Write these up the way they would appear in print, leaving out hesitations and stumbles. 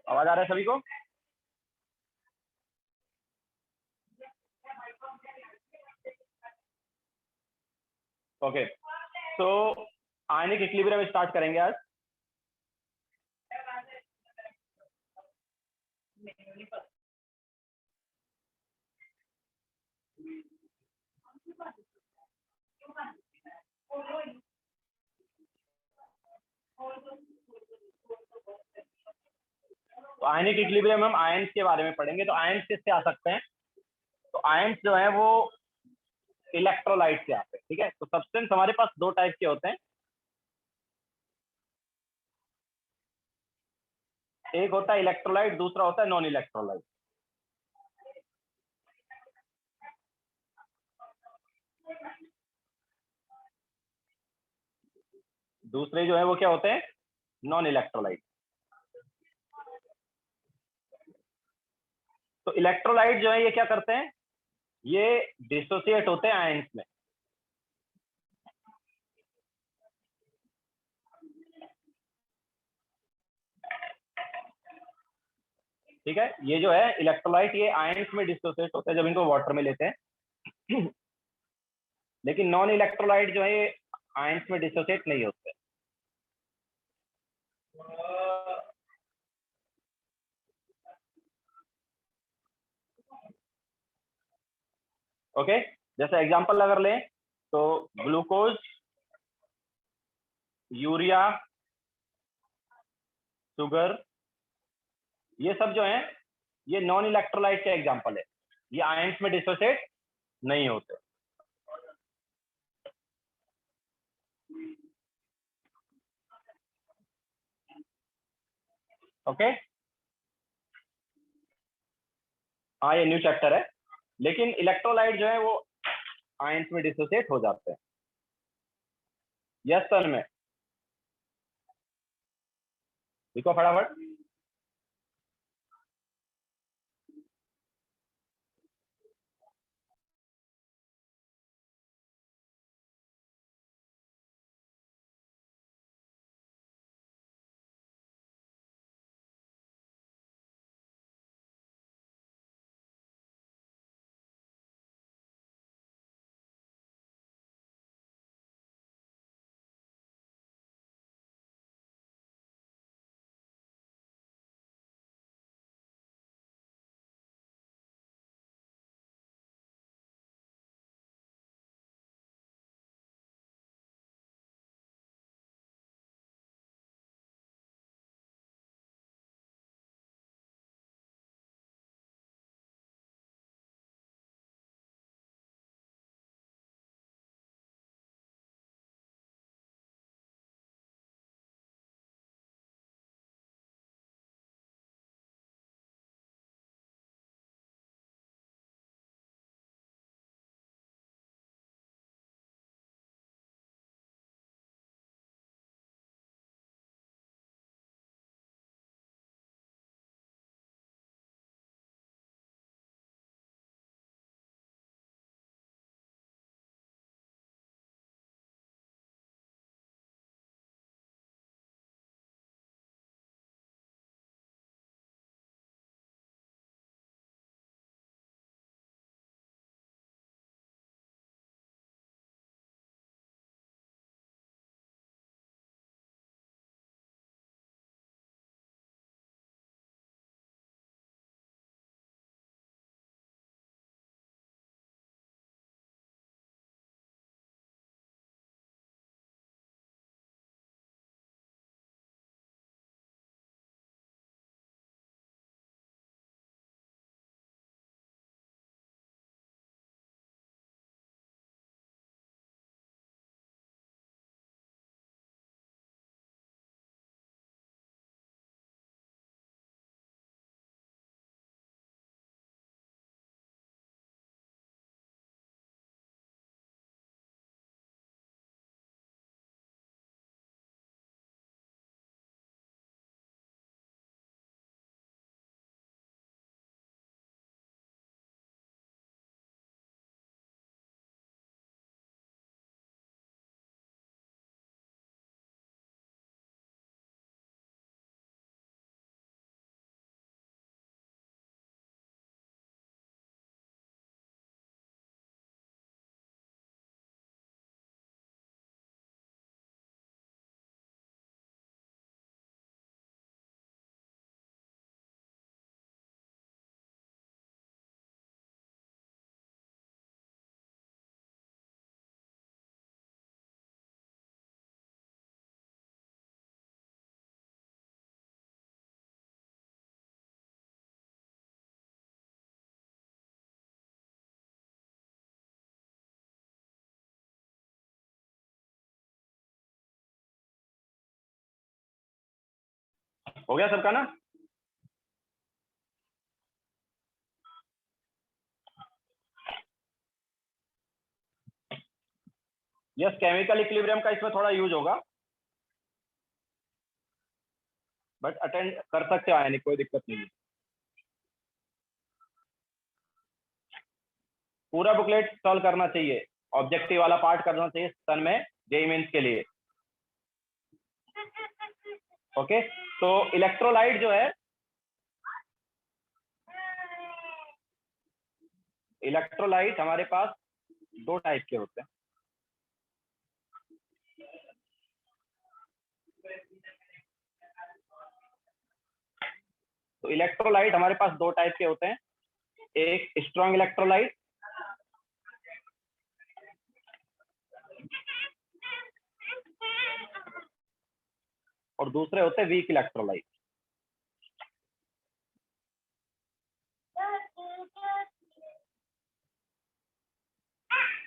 आवाज आ रहा है सभी को? ओके, तो आयनिक इक्विलिब्रियम स्टार्ट करेंगे आज। तो आयनिक इक्विलिब्रियम हम आयंस के बारे में पढ़ेंगे। तो आयंस किससे आ सकते हैं? तो आयंस जो है वो इलेक्ट्रोलाइट से आते हैं। ठीक है, तो सब्सटेंस हमारे पास दो टाइप के होते हैं। एक होता है इलेक्ट्रोलाइट, दूसरा होता है नॉन इलेक्ट्रोलाइट। दूसरे जो है वो क्या होते हैं? Non electrolyte. तो इलेक्ट्रोलाइट जो है ये क्या करते हैं? ये डिसोसिएट होते हैं आयंस में। ठीक है, ये जो है इलेक्ट्रोलाइट ये आयंस में डिसोसिएट होते हैं जब इनको वाटर में लेते हैं। लेकिन नॉन इलेक्ट्रोलाइट जो है ये आयंस में डिसोसिएट नहीं होते। ओके, जैसे एग्जांपल अगर लें तो ग्लूकोज, यूरिया, शुगर, ये सब जो है ये नॉन इलेक्ट्रोलाइट के एग्जांपल है। ये आयंस में डिसोसिएट नहीं होते। ओके, हाँ ये न्यू चैप्टर है। लेकिन इलेक्ट्रोलाइट जो है वो आयंस में डिसोसिएट हो जाते हैं। यस सर में देखो फटाफट। हो गया सबका ना? यस, केमिकल इक्विलिब्रियम का इसमें थोड़ा यूज होगा, बट अटेंड कर सकते हो आयनिक, कोई दिक्कत नहीं है। पूरा बुकलेट सॉल्व करना चाहिए, ऑब्जेक्टिव वाला पार्ट करना चाहिए सन में, जेईई मेंस के लिए। ओके, तो इलेक्ट्रोलाइट जो है, इलेक्ट्रोलाइट हमारे पास दो टाइप के होते हैं। तो इलेक्ट्रोलाइट हमारे पास दो टाइप के होते हैं, एक स्ट्रॉन्ग इलेक्ट्रोलाइट और दूसरे होते हैं वीक इलेक्ट्रोलाइट।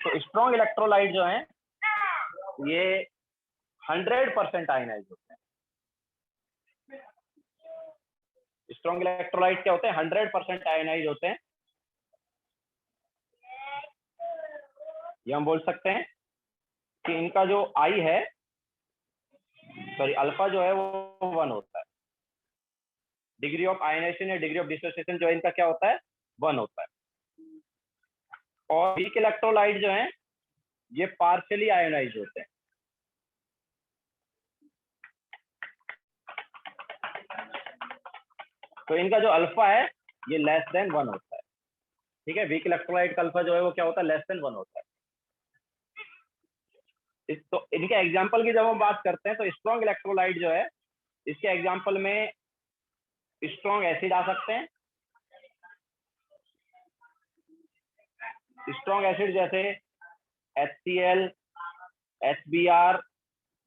तो स्ट्रॉन्ग इलेक्ट्रोलाइट जो है ये 100% आयनाइज होते हैं। स्ट्रॉन्ग इलेक्ट्रोलाइट क्या होते हैं? 100% आयनाइज होते हैं। ये हम बोल सकते हैं कि इनका जो आई है, सॉरी अल्फा जो है वो 1 होता है। डिग्री ऑफ आयनाइजेशन या डिग्री ऑफ डिसोसिएशन जो है इनका क्या होता है? 1 होता है। और वीक इलेक्ट्रोलाइट जो है ये पार्शियली आयोनाइज होते हैं। तो इनका जो अल्फा है ये लेस देन 1 होता है। ठीक है, वीक इलेक्ट्रोलाइट का अल्फा जो है वो क्या होता है? लेस देन 1 होता है। तो इनके एग्जाम्पल की जब हम बात करते हैं तो स्ट्रॉन्ग इलेक्ट्रोलाइट जो है, इसके एग्जाम्पल में स्ट्रॉन्ग एसिड आ सकते हैं। स्ट्रॉन्ग एसिड जैसे HCl, HBr,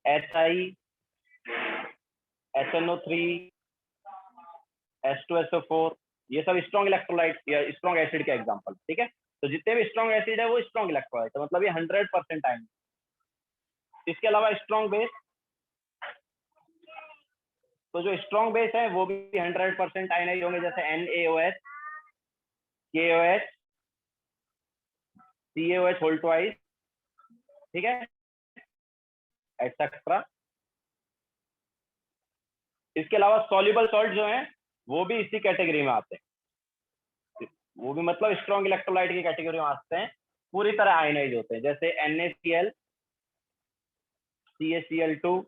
HI, HNO3, H2SO4, ये सब स्ट्रॉन्ग इलेक्ट्रोलाइट या स्ट्रॉन्ग एसिड के एग्जांपल। ठीक है, तो जितने भी स्ट्रॉन्ग एसिड है वो स्ट्रॉन्ग इलेक्ट्रोलाइट है, मतलब ये 100% आयन। इसके अलावा स्ट्रॉन्ग बेस, तो जो स्ट्रॉन्ग बेस है वो भी 100% आयनाइज होंगे, जैसे NaOH, KOH, CaOH whole twice, ठीक है, एटसेट्रा। इसके अलावा सॉल्युबल सॉल्ट जो है वो भी इसी कैटेगरी में आते हैं, वो भी मतलब स्ट्रॉन्ग इलेक्ट्रोलाइट की कैटेगरी में आते हैं, पूरी तरह आयनाइज होते हैं, जैसे NaCl, CaCl2,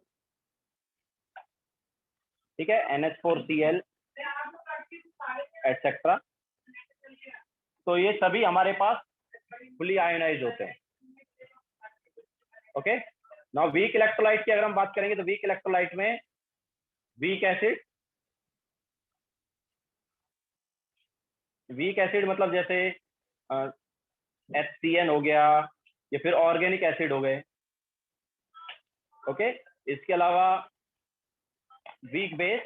ठीक है, NH4Cl, एटसेट्रा। तो ये सभी हमारे पास फुली आयोनाइज होते हैं। ओके, नाउ वीक इलेक्ट्रोलाइट की अगर हम बात करेंगे तो वीक इलेक्ट्रोलाइट में वीक एसिड, वीक एसिड मतलब जैसे HCN हो गया या फिर ऑर्गेनिक एसिड हो गए। ओके, इसके अलावा वीक बेस,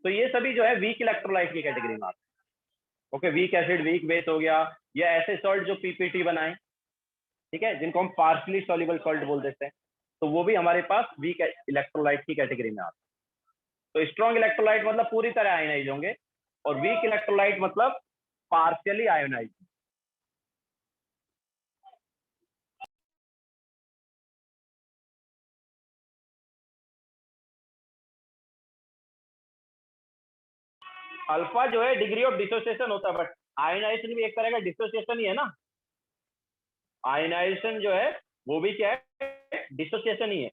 तो ये सभी जो है वीक इलेक्ट्रोलाइट की कैटेगरी में आते हैं। Okay, weak acid, weak base हो गया, या ऐसे सॉल्ट जो PPT बनाए, ठीक है, जिनको हम पार्शली सॉल्युबल सॉल्ट बोल देते हैं, तो वो भी हमारे पास वीक इलेक्ट्रोलाइट की कैटेगरी में आते हैं। तो स्ट्रॉन्ग इलेक्ट्रोलाइट मतलब पूरी तरह आयोनाइज होंगे, और वीक इलेक्ट्रोलाइट मतलब पार्शियली आयोनाइज। अल्फा जो है डिग्री ऑफ डिसोसिएशन होता है, बट आयोनाइजेशन भी एक तरह का डिसोसिएशन ही है ना। आयोनाइजेशन जो है वो भी क्या है? डिसोसिएशन ही है।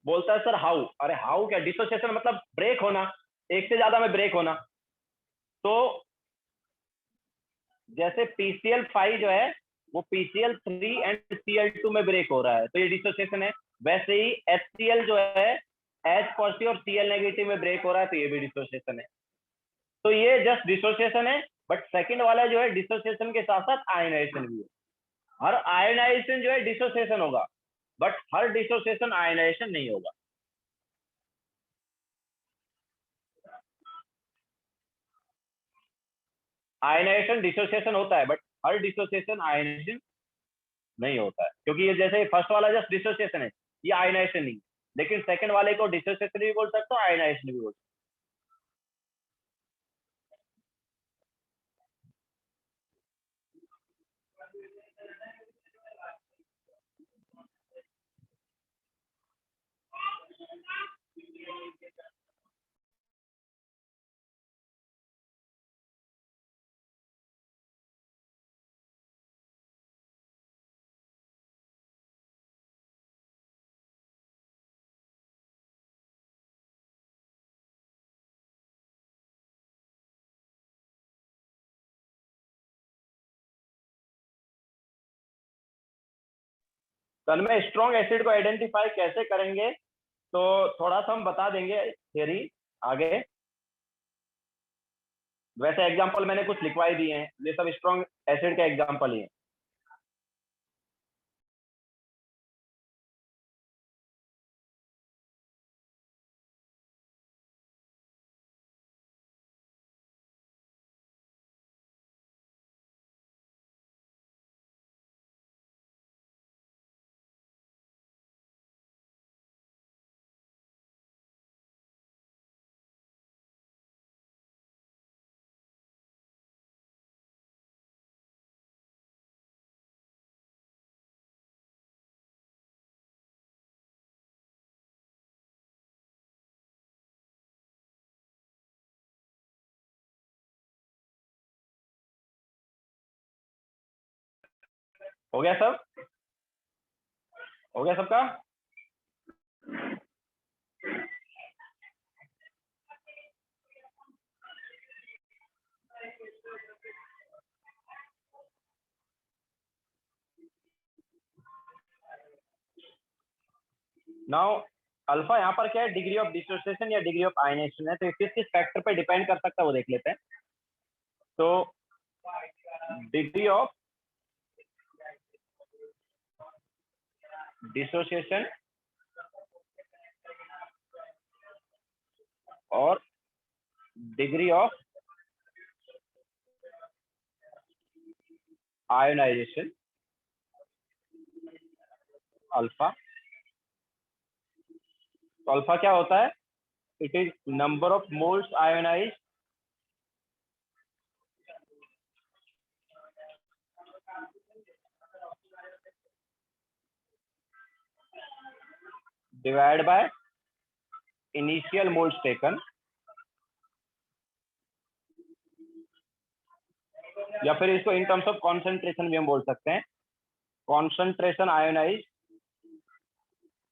बोलता है सर हाउ, अरे हाउ क्या? डिसोसिएशन मतलब ब्रेक होना, एक से ज्यादा में ब्रेक होना। तो जैसे PCl5 जो है वो PCl3 एंड Cl2 में ब्रेक हो रहा है, तो ये डिसोसिएशन है। वैसे ही HCl जो है H पॉजिटिव और Cl नेगेटिव में ब्रेक हो रहा है, तो ये भी डिसोसिएशन है। तो ये जस्ट डिसोसिएशन है, बट सेकंड वाला जो है डिसोसिएशन के साथ साथ आयनाइजेशन भी है। हर आयनाइजेशन जो है डिसोसिएशन होगा, बट हर डिसोसिएशन आयनाइजेशन नहीं होगा। आयनाइजेशन डिसोसिएशन होता है, बट हर डिसोसिएशन आयनाइजेशन नहीं होता है, क्योंकि ये जैसे फर्स्ट वाला जस्ट डिसोसिएशन है, ये आयनाइजेशन नहीं, लेकिन सेकंड वाले को डिसोसिएशन भी बोल सकते हो, आयनाइजेशन भी बोल सकते हो। तो में स्ट्रॉन्ग एसिड को आइडेंटिफाई कैसे करेंगे, तो थोड़ा सा हम बता देंगे थियरी आगे। वैसे एग्जांपल मैंने कुछ लिखवाई दिए हैं, ये सब स्ट्रॉन्ग एसिड के एग्जांपल ही हैं। हो गया सब? हो गया सबका? नाउ अल्फा यहाँ पर क्या है, डिग्री ऑफ डिसोसिएशन या डिग्री ऑफ आयनाइजेशन है, तो किस किस फैक्टर पे डिपेंड कर सकता है वो देख लेते हैं। तो डिग्री ऑफ डिसोसिएशन और डिग्री ऑफ आयोनाइजेशन अल्फा। तो अल्फा क्या होता है? It is number of moles ionise divide by initial moles taken, या फिर इसको इन टर्म्स ऑफ कॉन्सेंट्रेशन भी हम बोल सकते हैं। कॉन्सेंट्रेशन आयोनाइज,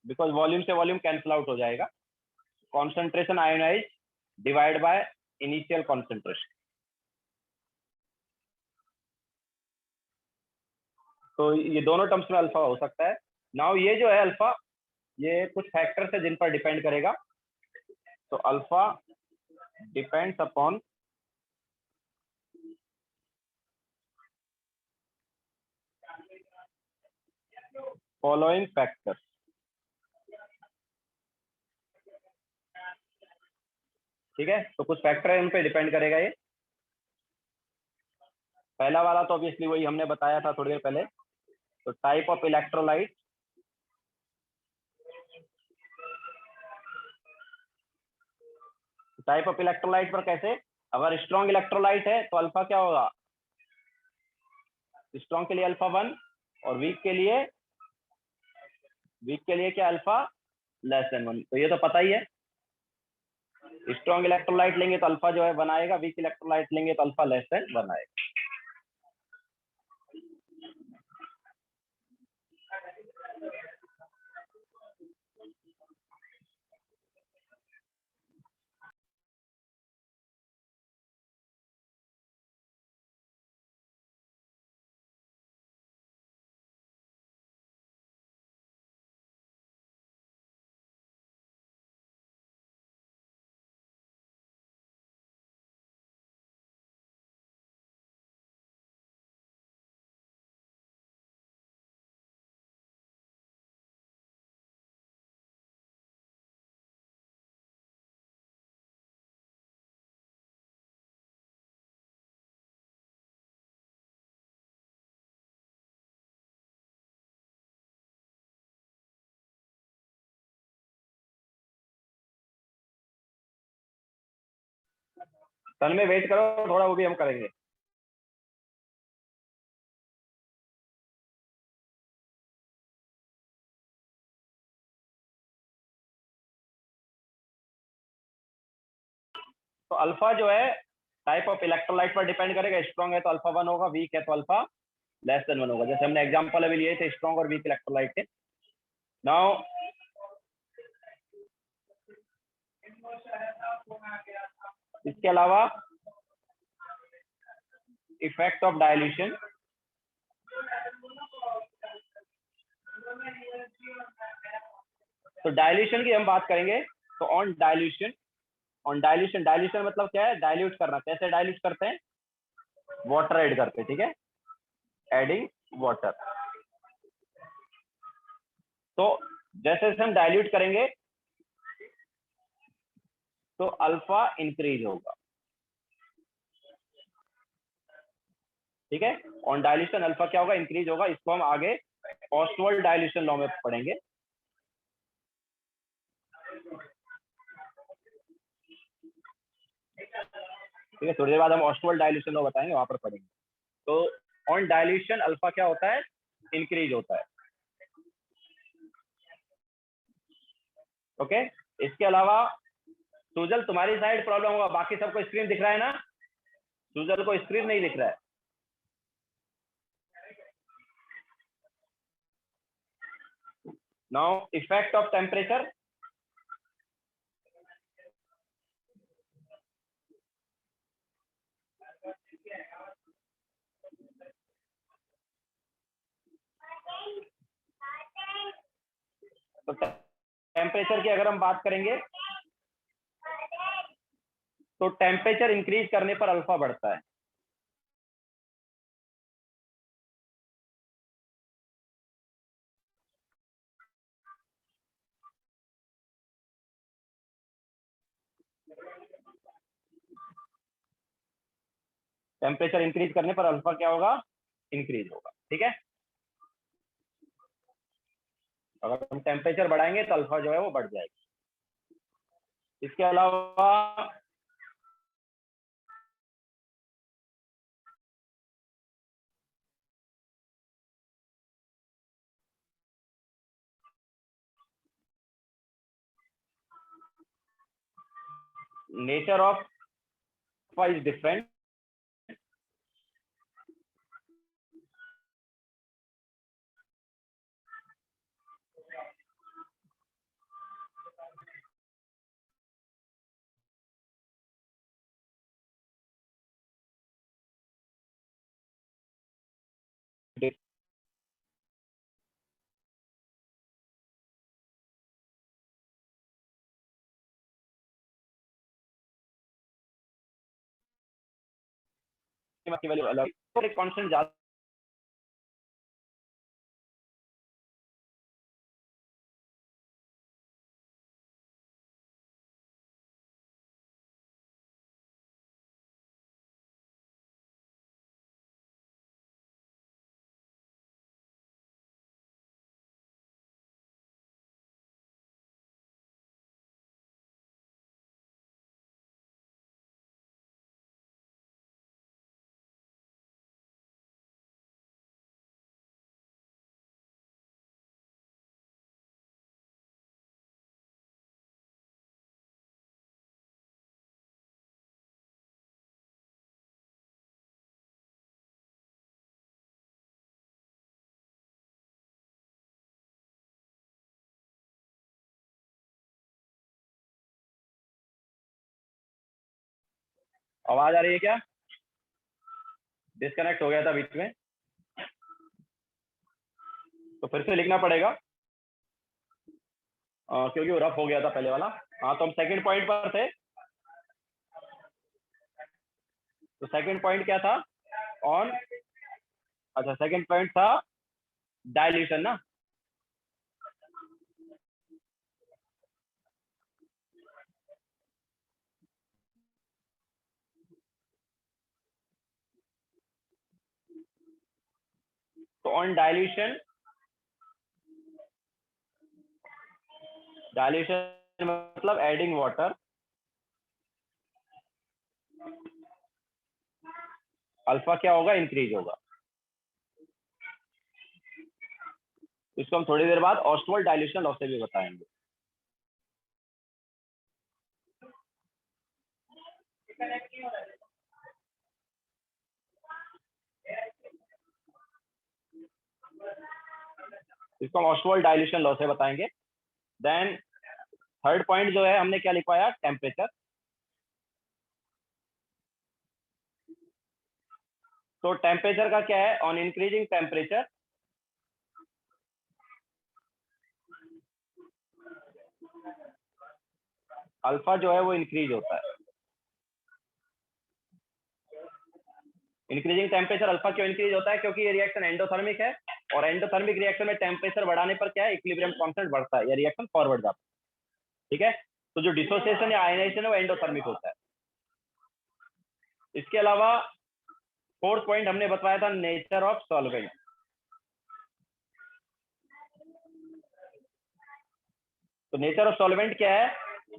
बिकॉज वॉल्यूम से वॉल्यूम कैंसिल आउट हो जाएगा। Concentration ionise divide by initial concentration. तो ये दोनों टर्म्स में अल्फा हो सकता है। नाउ ये जो है अल्फा, ये कुछ फैक्टर्स है जिन पर डिपेंड करेगा। तो alpha depends upon following factors. ठीक है, तो कुछ फैक्टर है उन पे डिपेंड करेगा ये। पहला वाला तो ऑब्वियसली वही हमने बताया था थोड़ी देर पहले। तो type of electrolyte, type of electrolyte पर कैसे, अगर स्ट्रॉन्ग इलेक्ट्रोलाइट है तो अल्फा क्या होगा, स्ट्रॉन्ग के लिए अल्फा 1, और वीक के लिए क्या, अल्फा लेस देन 1। तो ये तो पता ही है, स्ट्रॉन्ग इलेक्ट्रोलाइट लेंगे तो अल्फा जो है बनाएगा, वीक इलेक्ट्रोलाइट लेंगे तो अल्फा लेस देन बनाएगा। सन में वेट करो थोड़ा, वो भी हम करेंगे। तो अल्फा जो है टाइप ऑफ इलेक्ट्रोलाइट पर डिपेंड करेगा, स्ट्रॉन्ग है तो अल्फा 1 होगा, वीक है तो अल्फा लेस देन 1 होगा। जैसे हमने एग्जांपल अभी लिए थे स्ट्रॉन्ग और वीक इलेक्ट्रोलाइट के। नाउ इसके अलावा इफेक्ट ऑफ डायल्यूशन, तो डायल्यूशन की हम बात करेंगे। तो ऑन डायल्यूशन, डायल्यूशन मतलब क्या है, डायल्यूट करना। कैसे डायल्यूट करते हैं, वाटर ऐड करते हैं, ठीक है, एडिंग वाटर। तो जैसे जैसे हम डायल्यूट करेंगे तो अल्फा इंक्रीज होगा, ठीक है। ऑन डायल्यूशन अल्फा क्या होगा, इंक्रीज होगा। इसको हम आगे ऑस्टवर्ड डायल्यूशन लॉ में पढ़ेंगे, ठीक है। थोड़ी देर बाद हम ऑस्टवर्ड डायल्यूशन लॉ बताएंगे, वहां पर पढ़ेंगे। तो ऑन डायल्यूशन अल्फा क्या होता है, इंक्रीज होता है, ओके। इसके अलावा सुजल तुम्हारी साइड प्रॉब्लम होगा, बाकी सबको स्क्रीन दिख रहा है ना, सुजल को स्क्रीन नहीं दिख रहा है। नाउ इफेक्ट ऑफ टेम्परेचर, तो टेम्परेचर की अगर हम बात करेंगे तो टेम्परेचर इंक्रीज करने पर अल्फा बढ़ता है। टेम्परेचर इंक्रीज करने पर अल्फा क्या होगा, इंक्रीज होगा, ठीक है। अगर हम टेम्परेचर बढ़ाएंगे तो अल्फा जो है वो बढ़ जाएगी। इसके अलावा nature of alpha is different, की वैल्यू अलग, तो एक कांस्टेंट ज्यादा आवाज आ रही है क्या, डिस्कनेक्ट हो गया था बीच में, तो फिर से लिखना पड़ेगा क्योंकि वो रफ हो गया था पहले वाला। हाँ, तो हम सेकंड पॉइंट पर थे। तो सेकंड पॉइंट क्या था, ऑन, अच्छा सेकंड पॉइंट था डायल्यूशन ना। तो ऑन डायल्यूशन, डायल्यूशन मतलब एडिंग वाटर, अल्फा क्या होगा, इंक्रीज होगा। इसको हम थोड़ी देर बाद ऑस्टवर्ड डाइल्यूशन लॉ से भी बताएंगे। इसको हम ऑस्टवर्ड डाइल्यूशन लॉ से बताएंगे। देन थर्ड पॉइंट जो है हमने क्या लिखवाया, टेम्परेचर। तो टेम्परेचर का क्या है, ऑन इंक्रीजिंग टेम्परेचर अल्फा जो है वो इंक्रीज होता है। इंक्रीजिंग टेम्परेचर अल्फा क्यों इंक्रीज होता है, क्योंकि ये रिएक्शन एंडोथर्मिक है, और एंडोथर्मिक रिएक्शन में टेम्परेचर बढ़ाने पर क्या है, इक्विलिब्रियम कांस्टेंट बढ़ता है या रिएक्शन फॉरवर्ड जाता है। ठीक है, तो जो डिसोसिएशन या आयनाइजेशन है वो एंडोथर्मिक होता है। इसके अलावा फोर्थ पॉइंट हमने बताया था, नेचर ऑफ सॉल्वेंट। तो नेचर ऑफ सॉल्वेंट क्या है,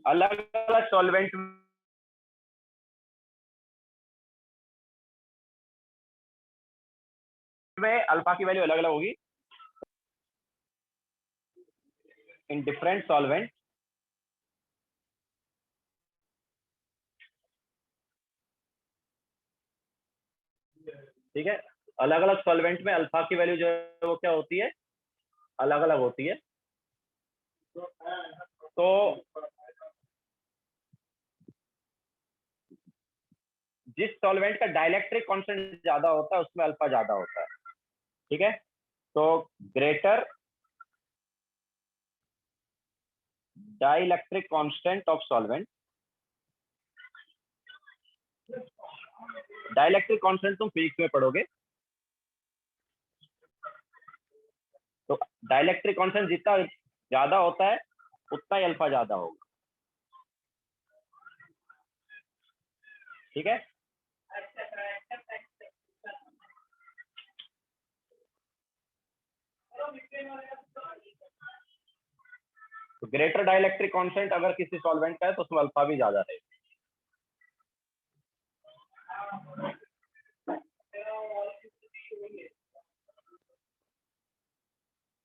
अलग अलग सॉल्वेंट में अल्फा की वैल्यू अलग अलग होगी। इन डिफरेंट सॉल्वेंट ठीक है, अलग अलग सॉल्वेंट में अल्फा की वैल्यू जो है वो क्या होती है, अलग अलग होती है। तो जिस सॉल्वेंट का डाइलेक्ट्रिक कांस्टेंट ज्यादा होता है उसमें अल्फा ज्यादा होता है। ठीक है, तो greater dielectric constant of solvent, dielectric constant तुम फिजिक्स में पढ़ोगे। तो डाइलेक्ट्रिक कांस्टेंट जितना ज्यादा होता है उतना ही अल्फा ज्यादा होगा। ठीक है, तो ग्रेटर डाइलेक्ट्रिक कांस्टेंट अगर किसी सॉल्वेंट का है तो उसमें अल्फा भी ज्यादा रहेगा।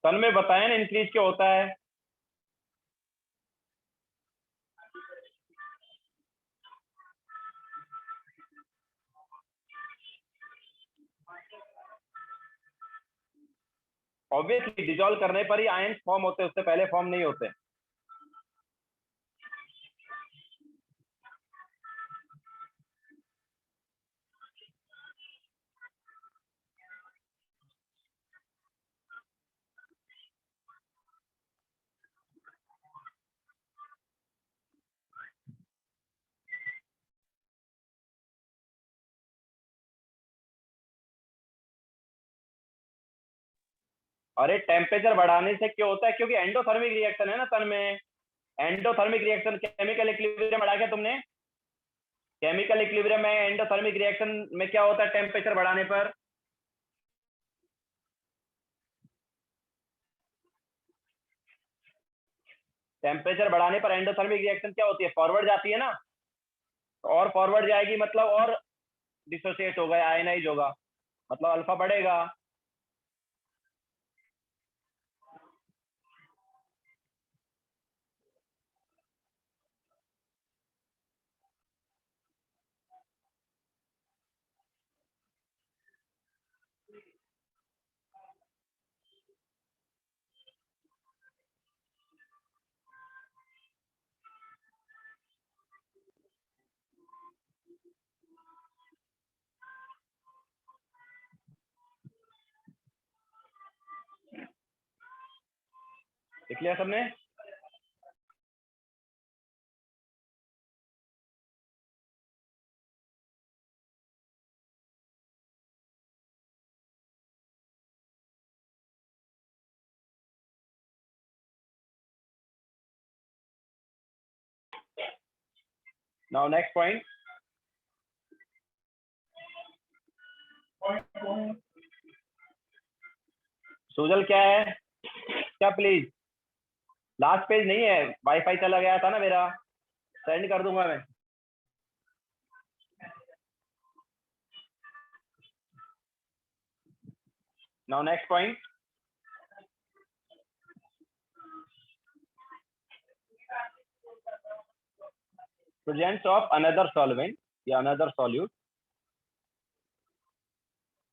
सन में बताया ना इंक्रीज क्यों होता है। ऑब्वियसली डिजोल्व करने पर ही आयन फॉर्म होते हैं, उससे पहले फॉर्म नहीं होते। अरे टेम्परेचर बढ़ाने से क्यों होता है, क्योंकि एंडोथर्मिक रिएक्शन है ना सन में। एंडोथर्मिक रिएक्शन, केमिकल इक्विलिब्रियम बढ़ा के तुमने, केमिकल इक्विलिब्रियम में एंडोथर्मिक रिएक्शन में क्या होता है टेम्परेचर बढ़ाने पर, टेम्परेचर बढ़ाने पर एंडोथर्मिक रिएक्शन क्या होती है, फॉरवर्ड जाती है ना। और फॉरवर्ड जाएगी मतलब और डिसोसिएट होगा या आयनाइज होगा, मतलब अल्फा बढ़ेगा। देख लिया सबने। नाउ नेक्स्ट पॉइंट, सूजल क्या है, क्या प्लीज, लास्ट पेज नहीं है, वाईफाई चला गया था ना मेरा, सेंड कर दूंगा मैं। Now next point, presence of another solvent या अनदर सॉल्यूट।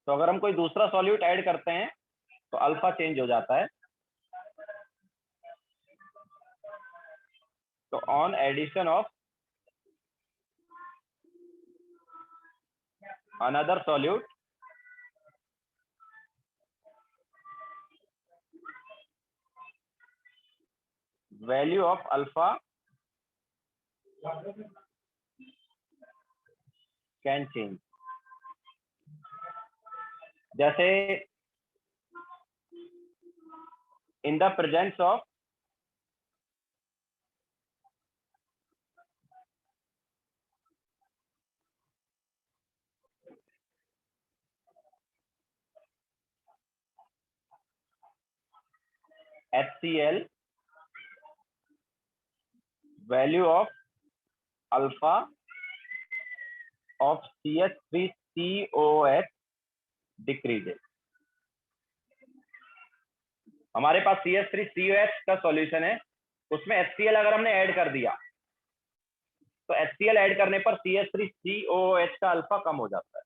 तो अगर हम कोई दूसरा सॉल्यूट ऐड करते हैं तो अल्फा चेंज हो जाता है। तो on addition of another solute, value of alpha can change. जैसे in the presence of HCl, value of alpha of CH3COOH decreases। हमारे पास CH3COH का सॉल्यूशन है, उसमें HCl अगर हमने ऐड कर दिया तो HCl ऐड करने पर CH3COOH का अल्फा कम हो जाता है।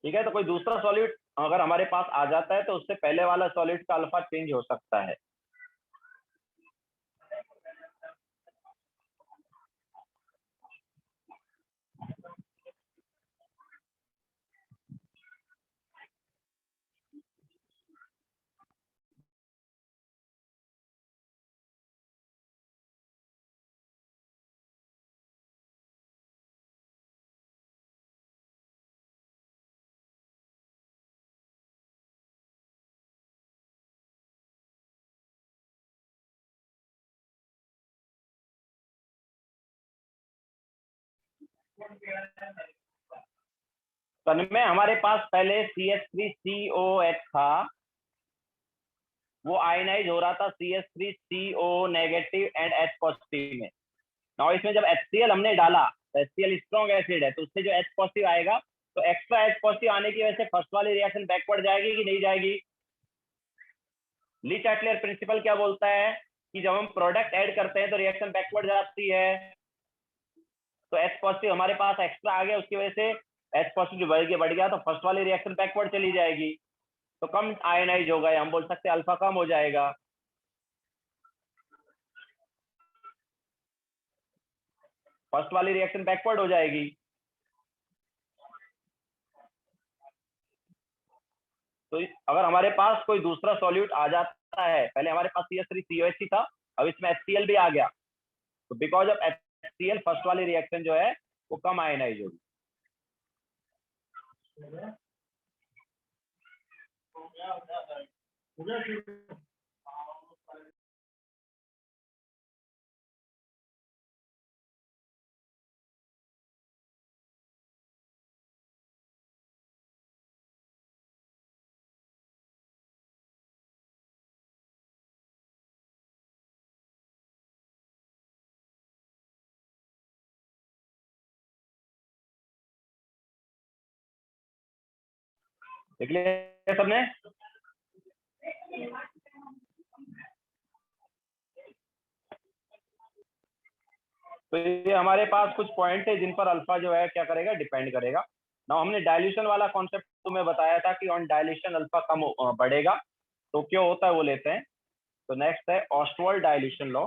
ठीक है, तो कोई दूसरा सॉल्यूट अगर हमारे पास आ जाता है तो उससे पहले वाला सॉल्यूट का अल्फा चेंज हो सकता है। में हमारे पास पहले CH3COH था, वो आयनाइज हो रहा था CH3CO negative and H positive में। नाउ इसमें जब HCl हमने डाला तो HCl स्ट्रॉन्ग एसिड है, तो उससे जो H पॉजिटिव आएगा तो एक्स्ट्रा H पॉजिटिव आने की वजह से फर्स्ट वाली रिएक्शन बैकवर्ड जाएगी कि नहीं जाएगी। ली चैटलर प्रिंसिपल क्या बोलता है कि जब हम प्रोडक्ट ऐड करते हैं तो रिएक्शन बैकवर्ड जाती है। तो H पॉजिटिव हमारे पास एक्स्ट्रा आ गया, उसकी वजह से H पॉजिटिव बढ़ गया तो फर्स्ट वाली रिएक्शन बैकवर्ड चली जाएगी, तो कम आयनाइज होगा, हम बोल सकते हैं अल्फा कम हो जाएगा। फर्स्ट वाली रिएक्शन बैकवर्ड हो जाएगी। तो अगर हमारे पास कोई दूसरा सॉल्यूट आ जाता है, पहले हमारे पास CH3COH ही था, अब इसमें HCl भी आ गया, तो बिकॉज ऑफ HCl फर्स्ट वाली रिएक्शन जो है वो कम आयनाइज होगी। देख लिया सबने? तो ये हमारे पास कुछ पॉइंट है जिन पर अल्फा जो है क्या करेगा, डिपेंड करेगा। ना हमने डायल्यूशन वाला कॉन्सेप्ट तुम्हें बताया था कि ऑन डायल्यूशन अल्फा कम बढ़ेगा, तो क्यों होता है वो लेते हैं। तो नेक्स्ट है ऑस्टवाल्ड डायल्यूशन लॉ।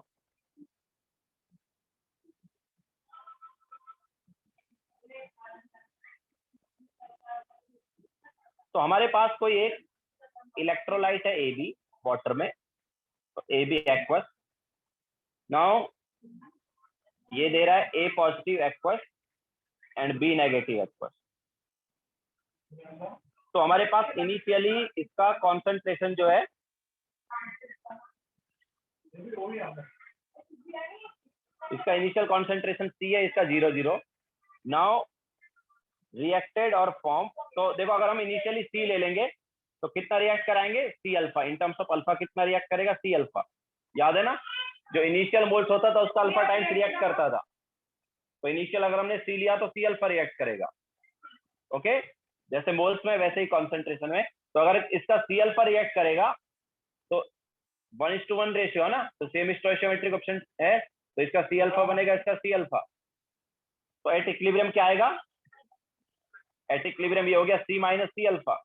तो हमारे पास कोई एक इलेक्ट्रोलाइट है AB वाटर में, तो AB एक्वस। नाउ ये दे रहा है A positive aqueous and B negative aqueous. तो हमारे पास इनिशियली इसका कॉन्सेंट्रेशन जो है इसका इनिशियल कॉन्सेंट्रेशन C है, इसका 0,0। नाउ रिएक्टेड और फॉर्म, तो देखो अगर हम इनिशियली C ले लेंगे तो कितना रिएक्ट कराएंगे, C alpha. In terms of alpha कितना रिएक्ट करेगा, C अल्फा, याद है ना। जो इनिशियल मोल्स होता था उसका अल्फा टाइम्स रिएक्ट करता था, तो इनिशियल अगर हमने सी लिया तो सी अल्फा रिएक्ट करेगा। ओके, जैसे मोल्स में वैसे ही कॉन्सेंट्रेशन में। तो अगर इसका सी अल्फा रिएक्ट करेगा तो 1:1 रेशियो है ना, तो सेम स्टोइकियोमेट्रिक ऑप्शन है, तो इसका सी अल्फा बनेगा, इसका सी अल्फा। तो एट इक्विलिब्रियम क्या आएगा? एट इक्विलिब्रियम ये हो गया C minus C alpha,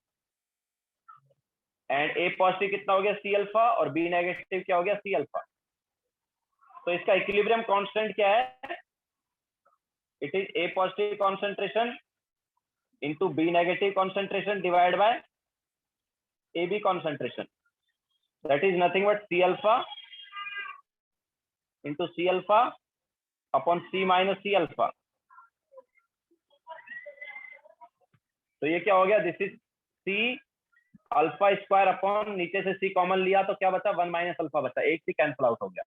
and A positive कितना हो गया? सी अल्फा, और बी नेगेटिव क्या हो गया? C alpha. तो इसका इक्विलिब्रियम कांस्टेंट क्या है? It is A positive concentration into B negative concentration divide by A B concentration, that is nothing but C alpha into C alpha upon C minus C alpha. तो ये क्या हो गया? This is C alpha square upon, नीचे से सी common लिया तो क्या बचा? 1 माइनस अल्फा बचा, एक सी कैंसिल आउट हो गया।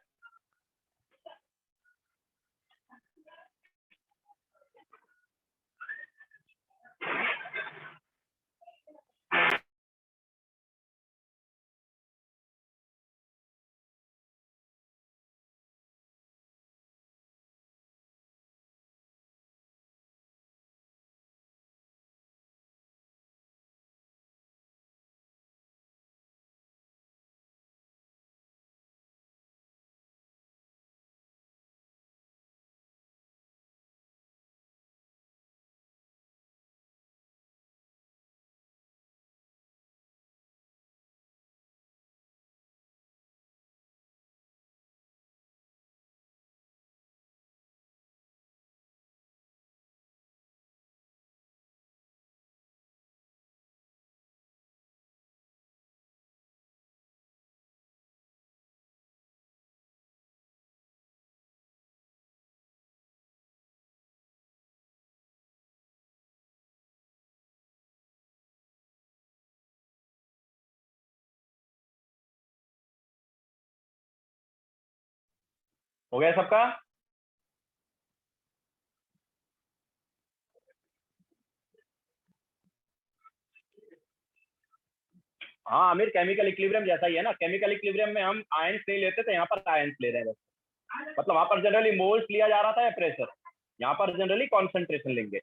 हो गया सबका? हाँ आमिर, केमिकल इक्विलिब्रियम जैसा ही है ना। केमिकल इक्विलिब्रियम में हम आयंस नहीं लेते थे, यहाँ पर आयंस ले रहे हैं। मतलब वहां पर जनरली मोल्स लिया जा रहा था या प्रेशर, यहाँ पर जनरली कॉन्सेंट्रेशन लेंगे।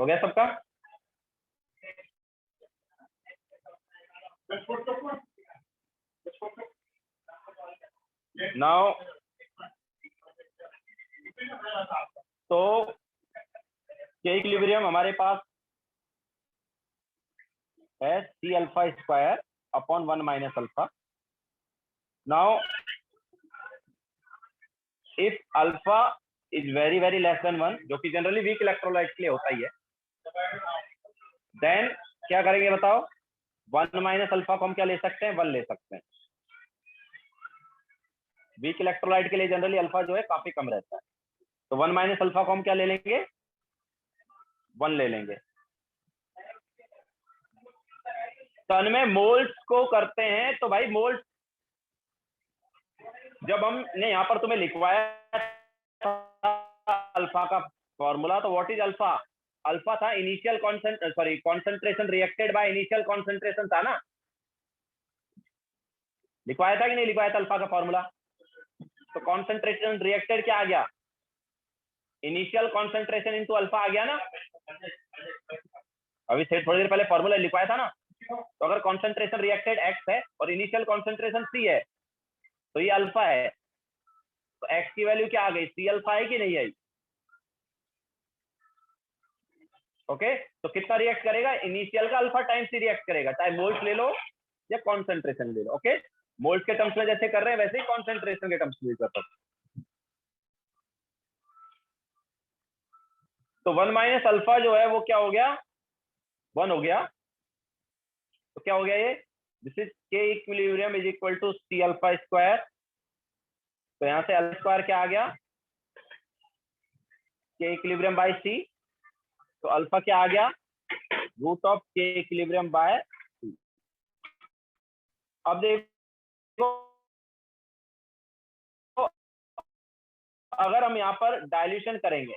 हो गया सबका? नाउ तो के इक्विलिब्रियम हमारे पास है C alpha square upon 1 minus alpha. Now if alpha is very very less than 1, जो कि जनरली वीक इलेक्ट्रोलाइट के लिए होता ही है, देन क्या करेंगे बताओ? 1 माइनस अल्फा को हम क्या ले सकते हैं? 1 ले सकते हैं। वीक इलेक्ट्रोलाइट के लिए जनरली अल्फा जो है काफी कम रहता है, तो 1 माइनस अल्फा को हम क्या ले लेंगे? 1 ले लेंगे। टन में मोल्स को करते हैं तो भाई मोल्स जब हमने यहाँ पर तुम्हें लिखवाया अल्फा का फॉर्मूला, तो व्हाट इज अल्फा? अल्फा था initial concentration reacted bye initial concentration था ना, लिखवाया था कि नहीं लिखवाया था अल्फा का फॉर्मूला? तो कॉन्सेंट्रेशन रिएक्टेड क्या आ गया? इनिशियल कॉन्सेंट्रेशन इनटू अल्फा आ गया ना। अभी से थोड़ी देर पहले फॉर्मूला लिखवाया था ना। तो अगर कॉन्सेंट्रेशन रिएक्टेड एक्स है और इनिशियल कॉन्सेंट्रेशन सी है, तो ये अल्फा है, तो एक्स की वैल्यू क्या आ गई? सी अल्फा है कि नहीं आई? ओके, तो कितना रिएक्ट करेगा? इनिशियल का अल्फा टाइम्स ही रिएक्ट करेगा, चाहे मोल्स ले लो या कॉन्सेंट्रेशन ले लो। ओके, मोल्स के टर्म्स में जैसे कर रहे हैं वैसे ही कॉन्सेंट्रेशन के टर्म्स में भी कर सकते। तो 1 माइनस अल्फा जो है वो क्या हो गया, 1 हो गया। तो क्या हो गया ये, this is K equilibrium is equal to C alpha square. तो यहां से अल्फा स्क्वायर क्या आ गया, के इक्विलिब्रियम बाय सी। तो अल्फा क्या आ गया, रूट ऑफ के इक्विलिब्रियम बाय सी। अब देखो अगर हम यहाँ पर डायल्यूशन करेंगे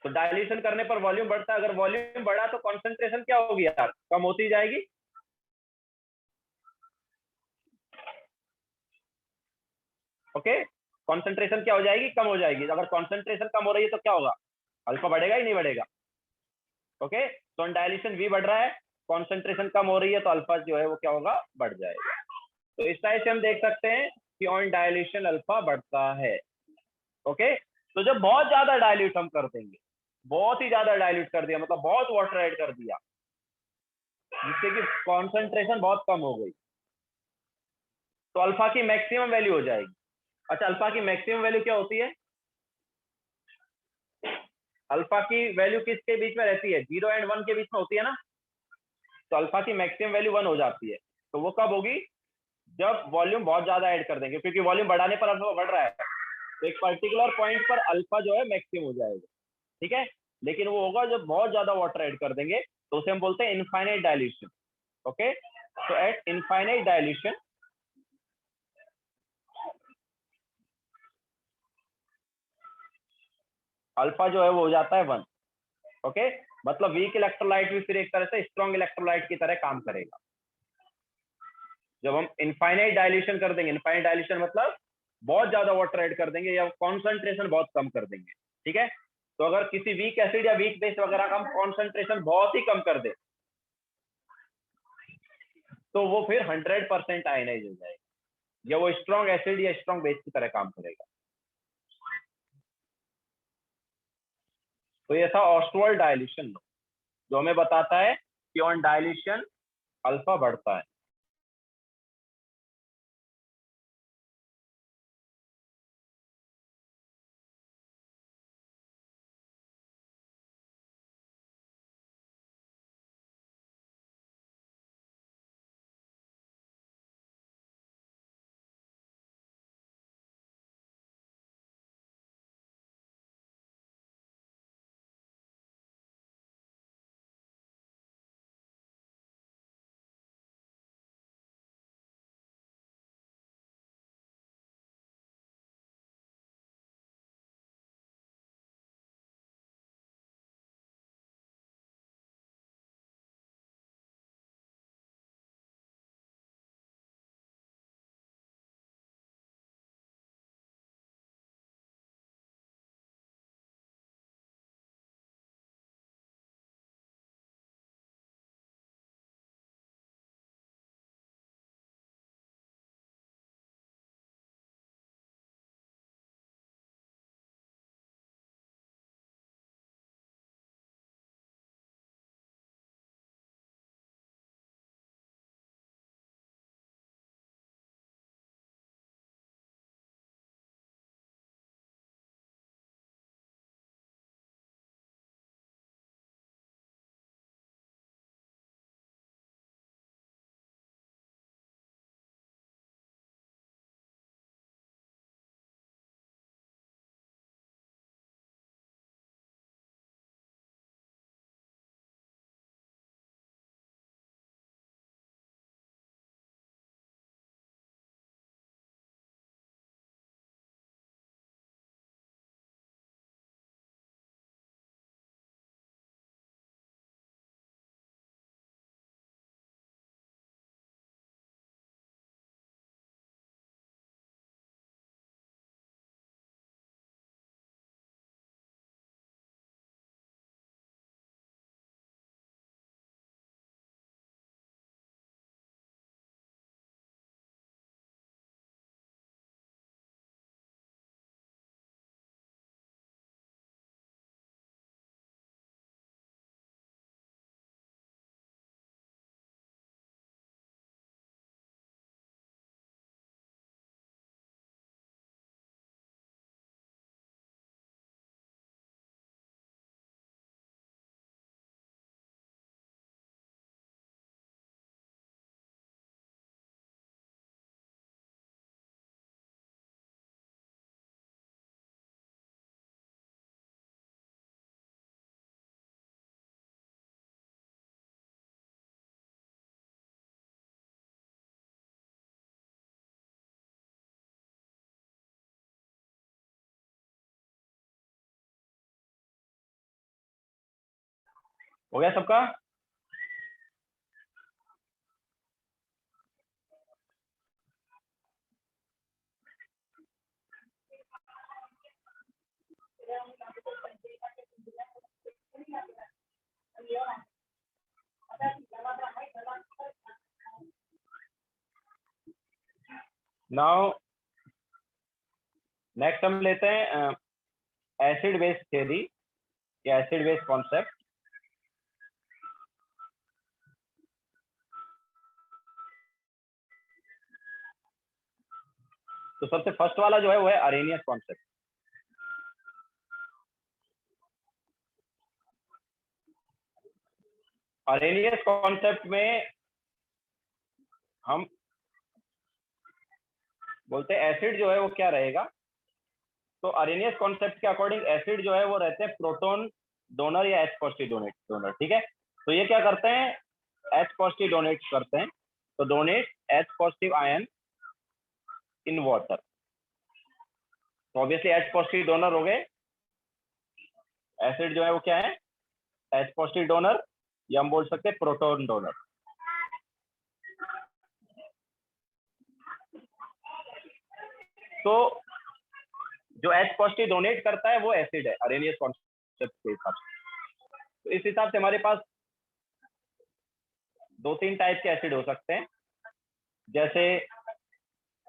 तो डायल्यूशन करने पर वॉल्यूम बढ़ता है, अगर वॉल्यूम बढ़ा तो कॉन्सेंट्रेशन क्या होगी यार, कम होती जाएगी। ओके, कॉन्सेंट्रेशन क्या हो जाएगी, कम हो जाएगी। अगर कॉन्सेंट्रेशन कम हो रही है तो क्या होगा, अल्फा बढ़ेगा ही नहीं बढ़ेगा। ओके, तो डायल्यूशन वी बढ़ रहा है, कॉन्सेंट्रेशन कम हो रही है तो अल्फा जो है वो क्या होगा, बढ़ जाएगा। तो इस टाइप से हम देख सकते हैं कि ऑन डायल्यूशन अल्फा बढ़ता है। ओके, तो जब बहुत ज्यादा डायल्यूट हम कर देंगे, बहुत ही ज्यादा डायल्यूट कर दिया, मतलब बहुत वाटर ऐड कर दिया जिससे कि कॉन्सेंट्रेशन बहुत कम हो गई, तो अल्फा की मैक्सिमम वैल्यू हो जाएगी। अच्छा, अल्फा की मैक्सिमम वैल्यू क्या होती है, अल्फा की वैल्यू किसके बीच में रहती है, 0 एंड 1 के बीच में होती है ना। तो अल्फा की मैक्सिमम वैल्यू 1 हो जाती है। तो वो कब होगी, जब वॉल्यूम बहुत ज्यादा ऐड कर देंगे, क्योंकि वॉल्यूम बढ़ाने पर अल्फा बढ़ रहा है, तो एक पर्टिकुलर पॉइंट पर अल्फा जो है मैक्सिमम हो जाएगा। ठीक है, लेकिन वो होगा जब बहुत ज्यादा वाटर ऐड कर देंगे, तो उसे हम बोलते हैं इनफाइनाइट डायल्यूशन। ओके, तो एट इनफाइनाइट डायल्यूशन अल्फा जो है वो हो जाता है 1। ओके, मतलब वीक इलेक्ट्रोलाइट भी फिर एक तरह से स्ट्रॉन्ग इलेक्ट्रोलाइट की तरह काम करेगा जब हम इनफाइनाइट डायल्यूशन कर देंगे। इनफाइनाइट डायल्यूशन मतलब बहुत ज्यादा वाटर ऐड कर देंगे या कॉन्सेंट्रेशन बहुत कम कर देंगे। ठीक है, तो अगर किसी वीक एसिड या वीक बेस वगैरह का हम कॉन्सेंट्रेशन बहुत ही कम कर दे तो वो फिर 100% आयनाइज हो जाएगा, या वो स्ट्रॉन्ग एसिड या स्ट्रॉन्ग बेस की तरह काम करेगा। तो ये था ऑस्टवाल्ड डायल्यूशन लॉ, जो हमें बताता है कि ऑन डायल्यूशन अल्फा बढ़ता है। हो गया सबका? नाउ नेक्स्ट हम लेते हैं एसिड बेस थ्योरी या एसिड बेस कॉन्सेप्ट। तो सबसे फर्स्ट वाला जो है वो है अरेनियस कॉन्सेप्ट। अरेनियस कॉन्सेप्ट में हम बोलते हैं एसिड जो है वो क्या रहेगा। तो अरेनियस कॉन्सेप्ट के अकॉर्डिंग एसिड जो है वो रहते हैं प्रोटॉन डोनर या एच पॉजिटिव डोनर। ठीक है, तो ये क्या करते हैं, एच पॉजिटिव डोनेट करते हैं। तो donate H positive ion in water. तो ऑब्वियसली एच पॉजिटिव डोनर हो गए, एसिड जो है वो क्या है, एच पॉजिटिव डोनर, या हम बोल सकते हैं प्रोटॉन डोनर। तो जो एच पॉजिटिव डोनेट करता है वो एसिड है अरेनियस कॉन्सेप्ट के हिसाब से। तो इस हिसाब से हमारे पास 2-3 टाइप के एसिड हो सकते हैं, जैसे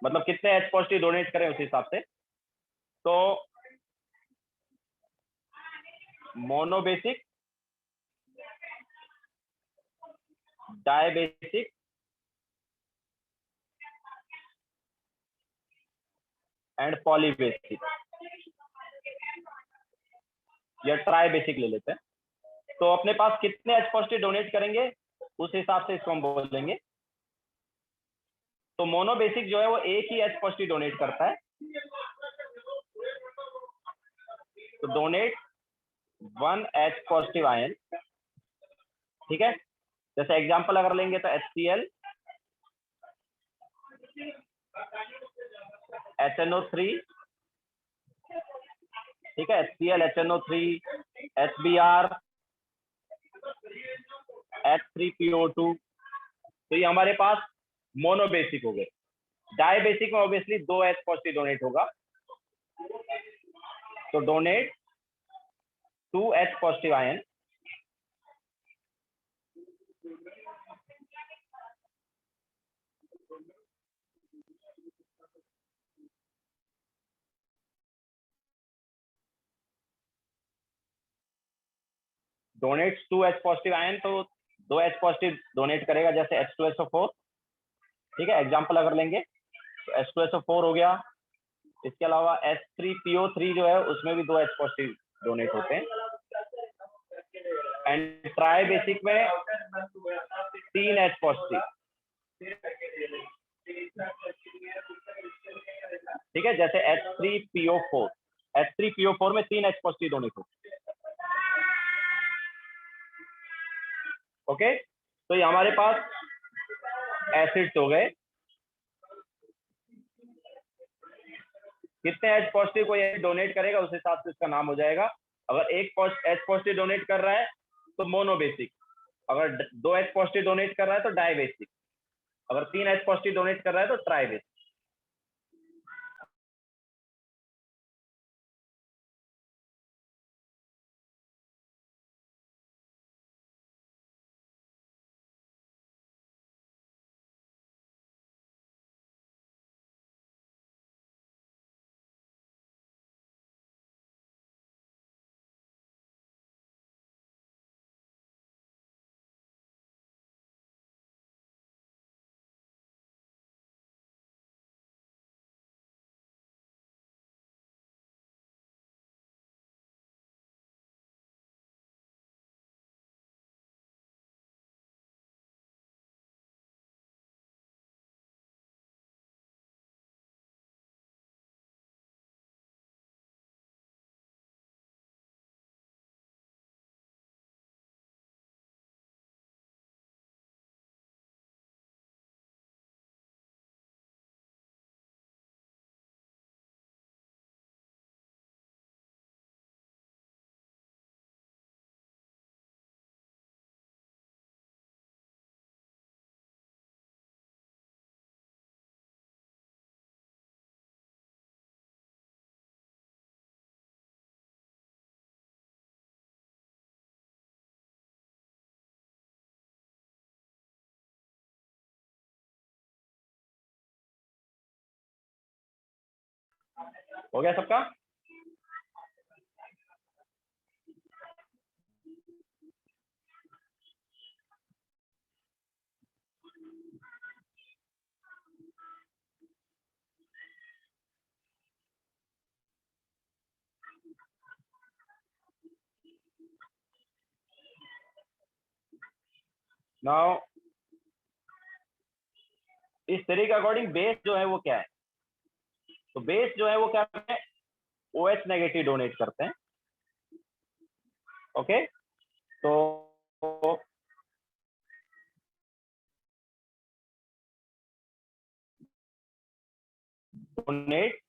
मतलब कितने एच पॉजिटिव डोनेट करें उस हिसाब से। तो मोनोबेसिक, डायबेसिक, एंड पॉलीबेसिक, या ट्राई बेसिक ले लेते हैं। तो अपने पास कितने एच पॉजिटिव डोनेट करेंगे उस हिसाब से इसको हम बोलेंगे। तो मोनोबेसिक जो है वो एक ही एच पॉजिटिव डोनेट करता है। तो डोनेट 1 एच पॉजिटिव आयन। ठीक है, जैसे एग्जांपल अगर लेंगे तो HCl, HNO3, ठीक है, HCl, HNO3, HBr, H3PO2। तो ये हमारे पास मोनोबेसिक हो गए। डायबेसिक में ऑब्वियसली 2 एच पॉजिटिव डोनेट होगा। तो donate 2 H positive ion. Donates 2 H positive ion, तो 2 एच पॉजिटिव डोनेट करेगा, जैसे H2SO4। ठीक है, एग्जांपल अगर लेंगे तो H2SO4 हो गया। इसके अलावा H3PO3 जो है उसमें भी 2 एच पॉजिटिव डोनेट होते हैं। एंड ट्राई बेसिक में 3 एच पॉजिटिव। ठीक है, जैसे H3PO4, H3PO4 में 3 एच पॉजिटिव डोनेट होते हैं। ओके, तो ये हमारे पास एसिड्स हो गए। कितने एच पॉजिटिव को ये डोनेट करेगा उस हिसाब से इसका नाम हो जाएगा। अगर एक एच पॉजिटिव डोनेट कर रहा है तो मोनोबेसिक, अगर 2 एच पॉजिटिव डोनेट कर रहा है तो डायबेसिक, अगर 3 एच पॉजिटिव डोनेट कर रहा है तो ट्राइबेसिक। हो गया सबका? नाउ इस थ्योरी के अकॉर्डिंग बेस जो है वो क्या है? तो बेस जो है वो क्या करते हैं? OH नेगेटिव डोनेट करते हैं। ओके, तो डोनेट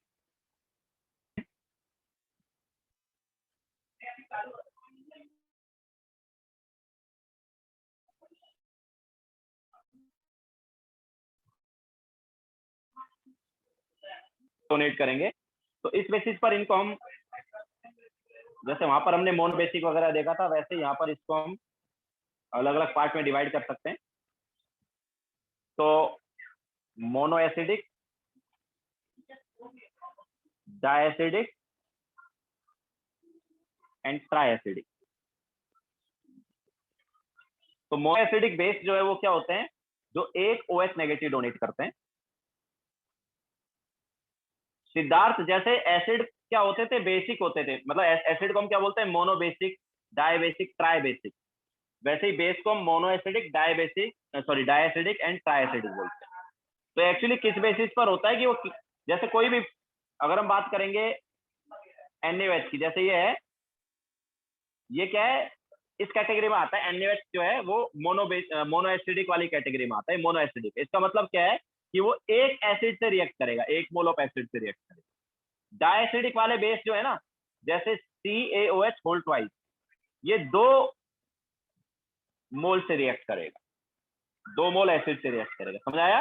डोनेट करेंगे। तो इस बेसिस पर इनको हम, जैसे वहां पर हमने मोनो बेसिक वगैरह देखा था, वैसे यहाँ पर इसको हम अलग अलग पार्ट में डिवाइड कर सकते हैं। तो मोनो एसिडिक, डायएसिडिक एंड ट्राइएसिडिक। तो मोनो एसिडिक बेस जो है वो क्या होते हैं? जो एक OH नेगेटिव डोनेट करते हैं। सिद्धार्थ, जैसे एसिड क्या होते थे? बेसिक होते थे, मतलब एसिड को हम क्या बोलते हैं? Mono basic, di basic, tri basic. वैसे ही बेस को हम mono acidic, di basic, sorry di acidic and tri acidic बोलते हैं। तो एक्चुअली किस बेसिस पर होता है कि वो, जैसे कोई भी, अगर हम बात करेंगे NaOH की, जैसे ये है, ये क्या है? इस कैटेगरी में आता है। NaOH जो है वो मोनो एसिडिक वाली कैटेगरी में आता है, मोनो एसिडिक। इसका मतलब क्या है कि वो एक एसिड से रिएक्ट करेगा, एक मोल ऑफ एसिड से रिएक्ट करेगा। डायएसिडिक वाले बेस जो है ना, जैसे CaOH होल ट्वाइस, ये 2 मोल से रिएक्ट करेगा, 2 मोल एसिड से रिएक्ट करेगा। समझ आया?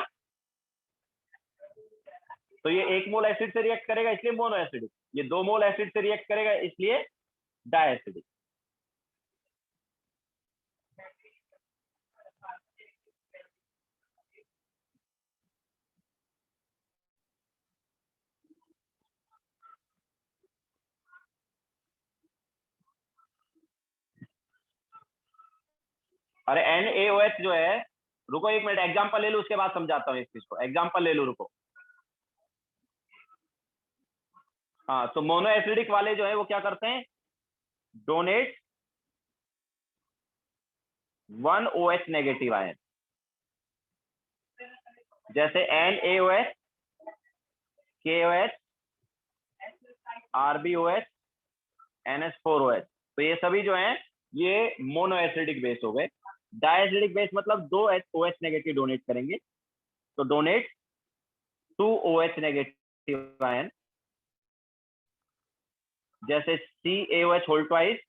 तो ये 1 मोल एसिड से रिएक्ट करेगा इसलिए मोनो एसिडिक, ये 2 मोल एसिड से रिएक्ट करेगा इसलिए डायएसिडिक। अरे NaOH जो है, रुको एक मिनट, एग्जांपल ले लो, उसके बाद समझाता हूँ इस चीज को। एग्जांपल ले लो, रुको। हाँ, तो मोनो एसिडिक वाले जो है वो क्या करते हैं? डोनेट 1 OH नेगेटिव आयन, जैसे NaOH, KOH, RbOH, NH4OH। तो ये सभी जो हैं ये मोनो एसिडिक बेस हो गए। डायएसिडिक बेस मतलब 2 OH नेगेटिव डोनेट करेंगे, तो डोनेट 2 OH नेगेटिव आयन, जैसे CaOH whole twice,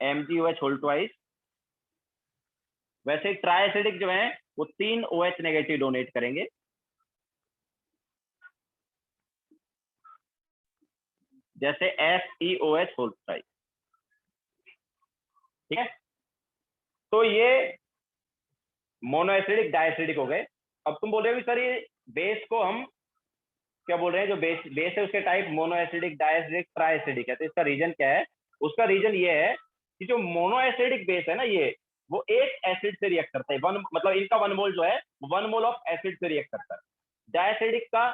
MgOH whole twice. वैसे ट्राइएसिडिक जो है वो 3 OH नेगेटिव डोनेट करेंगे, जैसे FeOH होल ट्वाइस। ठीक है, तो ये मोनो एसिडिक, डायएसिडिक हो गए। अब तुम बोल रहे हो सर ये बेस को हम क्या बोल रहे हैं? जो बेस बेस है उसके टाइप मोनो एसिडिक, डायएसिडिक, ट्राइएसिडिक है। तो इसका रीजन क्या है? उसका रीजन ये है कि जो मोनो एसिडिक बेस है ना, ये वो एक एसिड से रिएक्ट करता है, वन, मतलब इनका 1 मोल जो है 1 मोल ऑफ एसिड से रिएक्ट करता है। डायएसिडिक का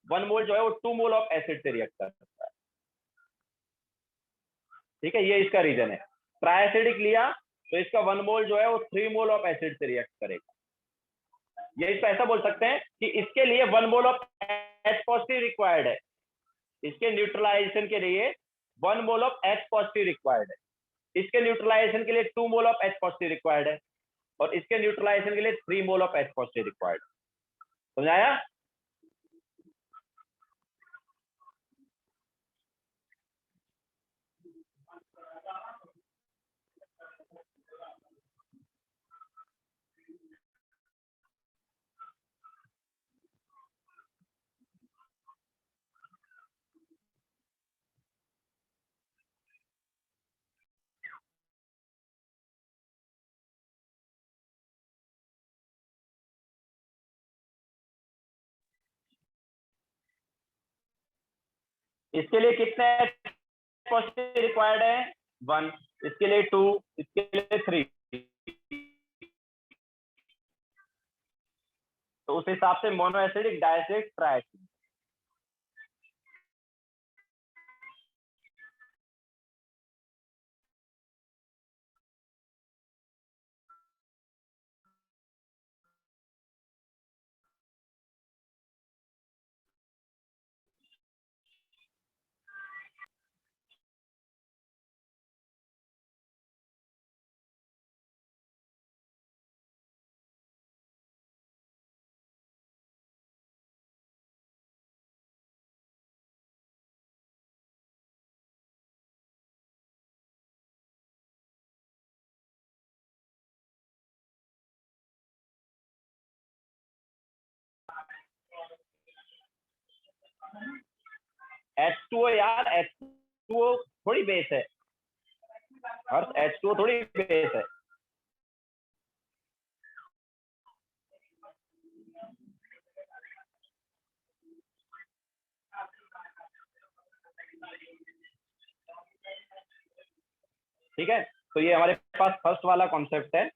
1 मोल जो है वो 2 मोल ऑफ एसिड से रिएक्ट करता है। ठीक है, ये इसका रीजन है। ट्राइएसिडिक लिया तो इसका 1 मोल जो है वो 3 मोल ऑफ एसिड से रिएक्ट करेगा। ये इसको ऐसा बोल सकते हैं कि इसके लिए 1 mole of H positive required है, इसके न्यूट्रलाइजेशन के लिए 1 mole of H positive required है, इसके न्यूट्रलाइजेशन के लिए 2 mole of H positive required है, और इसके न्यूट्रलाइजेशन के लिए 3 mole of H positive required. समझाया? इसके लिए कितने पॉजिटिव रिक्वायर्ड है? 1, इसके लिए 2, इसके लिए 3। तो उस हिसाब से मोनो एसिडिक, डायसिडिक, ट्राइएसिडिक। H2O यार, H2O थोड़ी बेस है हर, H2O थोड़ी बेस है। ठीक है, तो ये हमारे पास फर्स्ट वाला कॉन्सेप्ट है।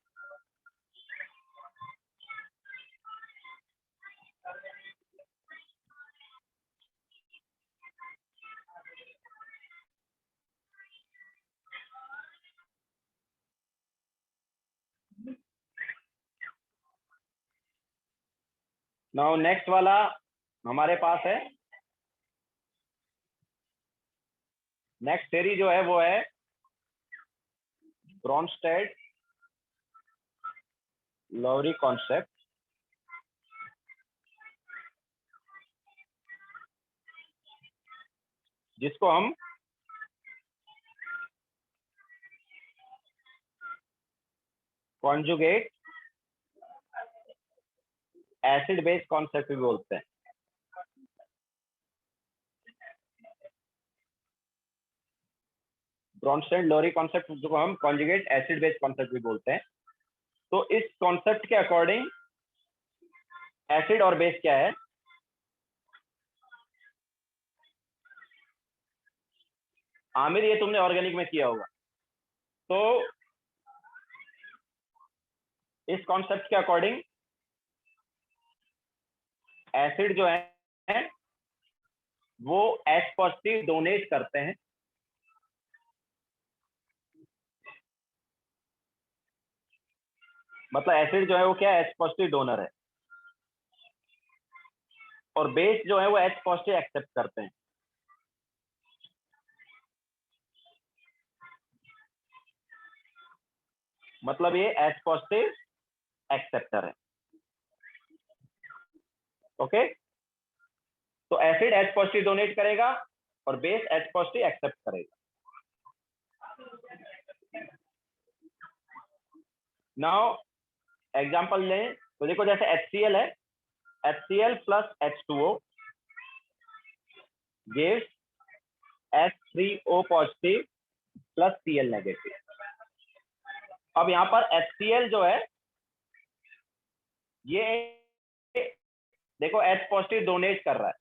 नाउ नेक्स्ट वाला हमारे पास है, नेक्स्ट थ्योरी जो है वो है ब्रोंस्टेड लॉरी कॉन्सेप्ट, जिसको हम कॉन्जुगेट एसिड बेस कॉन्सेप्ट भी बोलते हैं। ब्रोंस्टेड लॉरी कॉन्सेप्ट जिसको हम कॉन्जुगेट एसिड बेस कॉन्सेप्ट भी बोलते हैं। तो इस कॉन्सेप्ट के अकॉर्डिंग एसिड और बेस क्या है? आमिर, ये तुमने ऑर्गेनिक में किया होगा। तो इस कॉन्सेप्ट के अकॉर्डिंग एसिड जो है वो H पॉजिटिव डोनेट करते हैं, मतलब एसिड जो है वो क्या है? H पॉजिटिव डोनर है, और बेस जो है वो H पॉजिटिव एक्सेप्ट करते हैं। मतलब ये H पॉजिटिव एक्सेप्टर है। ओके, तो एसिड H पॉजिटिव डोनेट करेगा और बेस H पॉजिटिव एक्सेप्ट करेगा। नाउ एग्जांपल लें तो देखो, जैसे HCl है, HCl plus H2O gives H3O positive plus Cl negative. अब यहाँ पर HCl जो है ये देखो H पॉजिटिव डोनेट कर रहा है।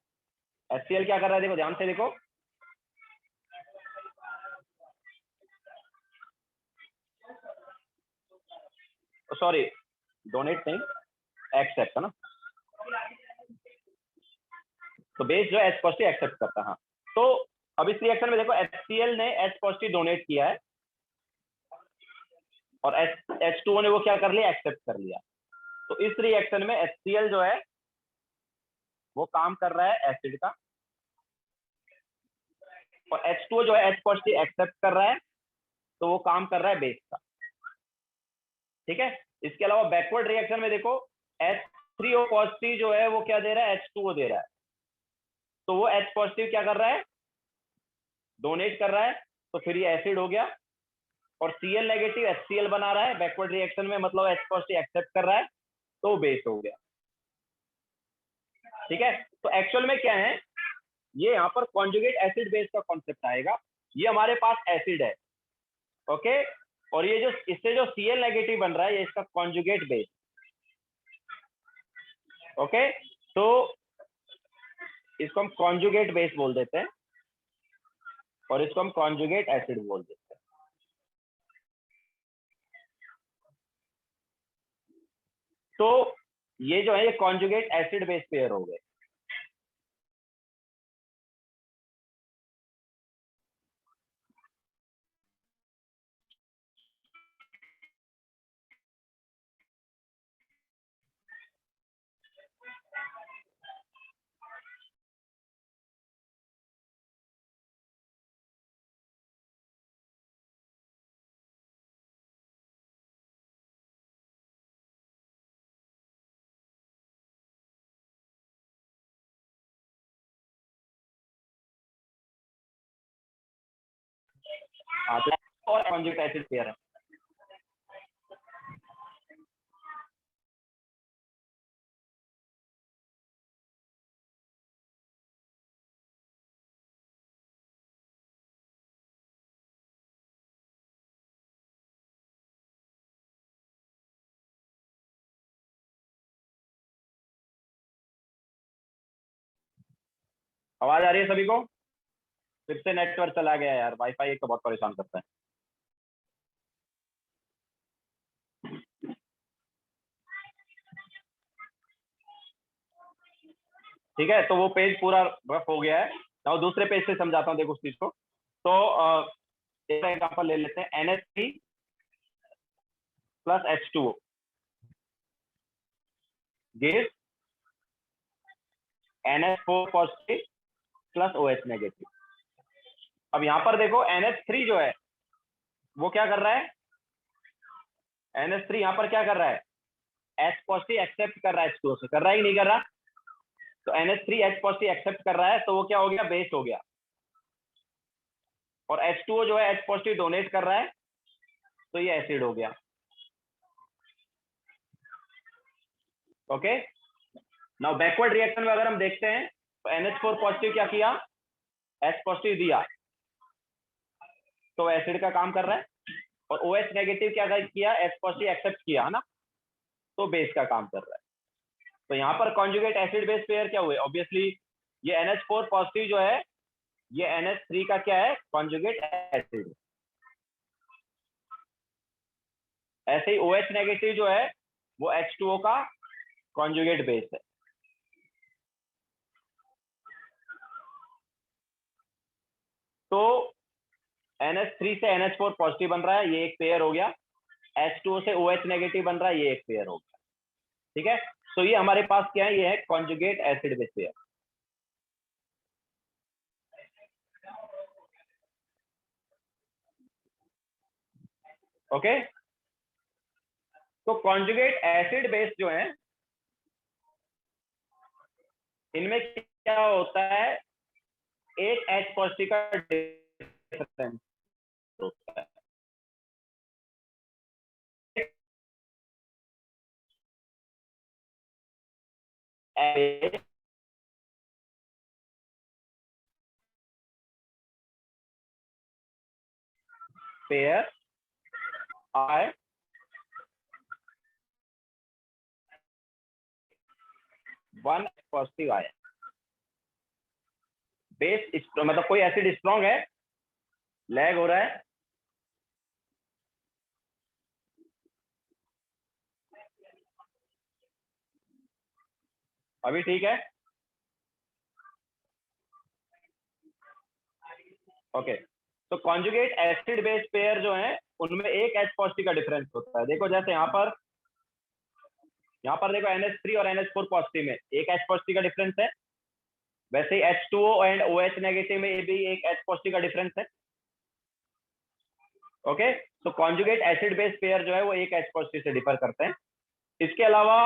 HCl क्या कर रहा है? देखो ध्यान से देखो, सॉरी डोनेट नहीं, एक्सेप्ट है ना। तो बेस जो है H पॉजिटिव एक्सेप्ट करता है। हाँ, तो अब इस रिएक्शन में देखो HCl ने H पॉजिटिव डोनेट किया है और H2O ने वो क्या कर लिया? एक्सेप्ट कर लिया। तो इस रिएक्शन में HCl जो है वो काम कर रहा है एसिड का, और H2O जो है H पॉजिटिव एक्सेप्ट कर रहा है, तो वो काम कर रहा है बेस का। ठीक है, इसके अलावा बैकवर्ड रिएक्शन में देखो H3O पॉजिटिव जो है वो क्या दे रहा है? H2O दे रहा है, तो वो H पॉजिटिव क्या कर रहा है? डोनेट कर रहा है, तो फिर ये एसिड हो गया। और Cl नेगेटिव HCl बना रहा है बैकवर्ड रिएक्शन में, मतलब H पॉजिटिव एक्सेप्ट कर रहा है, तो बेस हो गया। ठीक है, तो एक्चुअल में क्या है, ये यहाँ पर कॉन्जुगेट एसिड बेस का कॉन्सेप्ट आएगा। ये हमारे पास एसिड है, ओके, और ये जो इससे जो Cl नेगेटिव बन रहा है ये इसका कॉन्जुगेट बेस। ओके, तो इसको हम कॉन्जुगेट बेस बोल देते हैं। और इसको हम कॉन्जुगेट एसिड बोल देते हैं। तो ये जो है ये कॉन्जुगेट एसिड बेस पेयर हो गए। हाँ तो और कॉन्जुगेट एसिड पेयर है। आवाज आ रही है सभी को? फिर से नेटवर्क चला गया यार, वाईफाई एक तो बहुत परेशान करता है। ठीक है, तो वो पेज पूरा रफ हो गया है। ना दूसरे पेज से समझाता हूँ, देखो उस चीज को। तो एक एग्जांपल ले लेते हैं, NH3 plus H2O give NH4 positive plus OH negative. अब यहाँ पर देखो NH3 जो है वो क्या कर रहा है, NH3 यहाँ पर क्या कर रहा है, H पॉजिटिव एक्सेप्ट कर रहा है H2O से, कर रहा है कि नहीं कर रहा? तो NH3 H पॉजिटिव एक्सेप्ट कर रहा है, तो वो क्या हो गया, बेस हो गया। और H2O जो है H पॉजिटिव डोनेट कर रहा है, तो ये एसिड हो गया। ओके, नाउ बैकवर्ड रिएक्शन में अगर हम देखते हैं तो NH4 पॉजिटिव क्या किया, H पॉजिटिव दिया, तो एसिड का काम कर रहा है। और OH नेगेटिव क्या किया, H पॉजिटिव एक्सेप्ट किया, है ना, तो बेस का काम कर रहा है। तो यहाँ पर कॉन्जुगेट एसिड बेस पेयर क्या हुए, ऑब्वियसली ये NH4 पॉजिटिव जो है ये NH3 का क्या है, कॉन्जुगेट एसिड। ऐसे ही OH नेगेटिव जो है वो H2O का कॉन्जुगेट बेस है। तो NH3 से NH4 पॉजिटिव बन रहा है, ये एक पेयर हो गया। H2O से OH नेगेटिव बन रहा है, ये एक पेयर हो गया। ठीक है, तो ये हमारे पास क्या है, ये है conjugate acid base pair. Okay, तो कॉन्जुगेट एसिड बेस जो है इनमें क्या होता है, एक H पॉजिटिव का डिफरेंस होता है। पेयर I वन पॉजिटिव आया, बेस मतलब कोई एसिड स्ट्रॉन्ग है, लैग हो रहा है, अभी ठीक है। ओके, तो कॉन्जुगेट एसिड बेस पेयर जो है उनमें एक H पॉजिटिव का डिफरेंस होता है। देखो जैसे यहाँ पर देखो NH3 और NH4 पॉजिटिव में एक H पॉजिटिव का डिफरेंस है, वैसे ही H2O एंड OH नेगेटिव में भी एक H पॉजिटिव का डिफरेंस है। ओके, तो कॉन्जुगेट एसिड बेस पेयर जो है वो एक H पॉजिटिव से डिफर करते हैं। इसके अलावा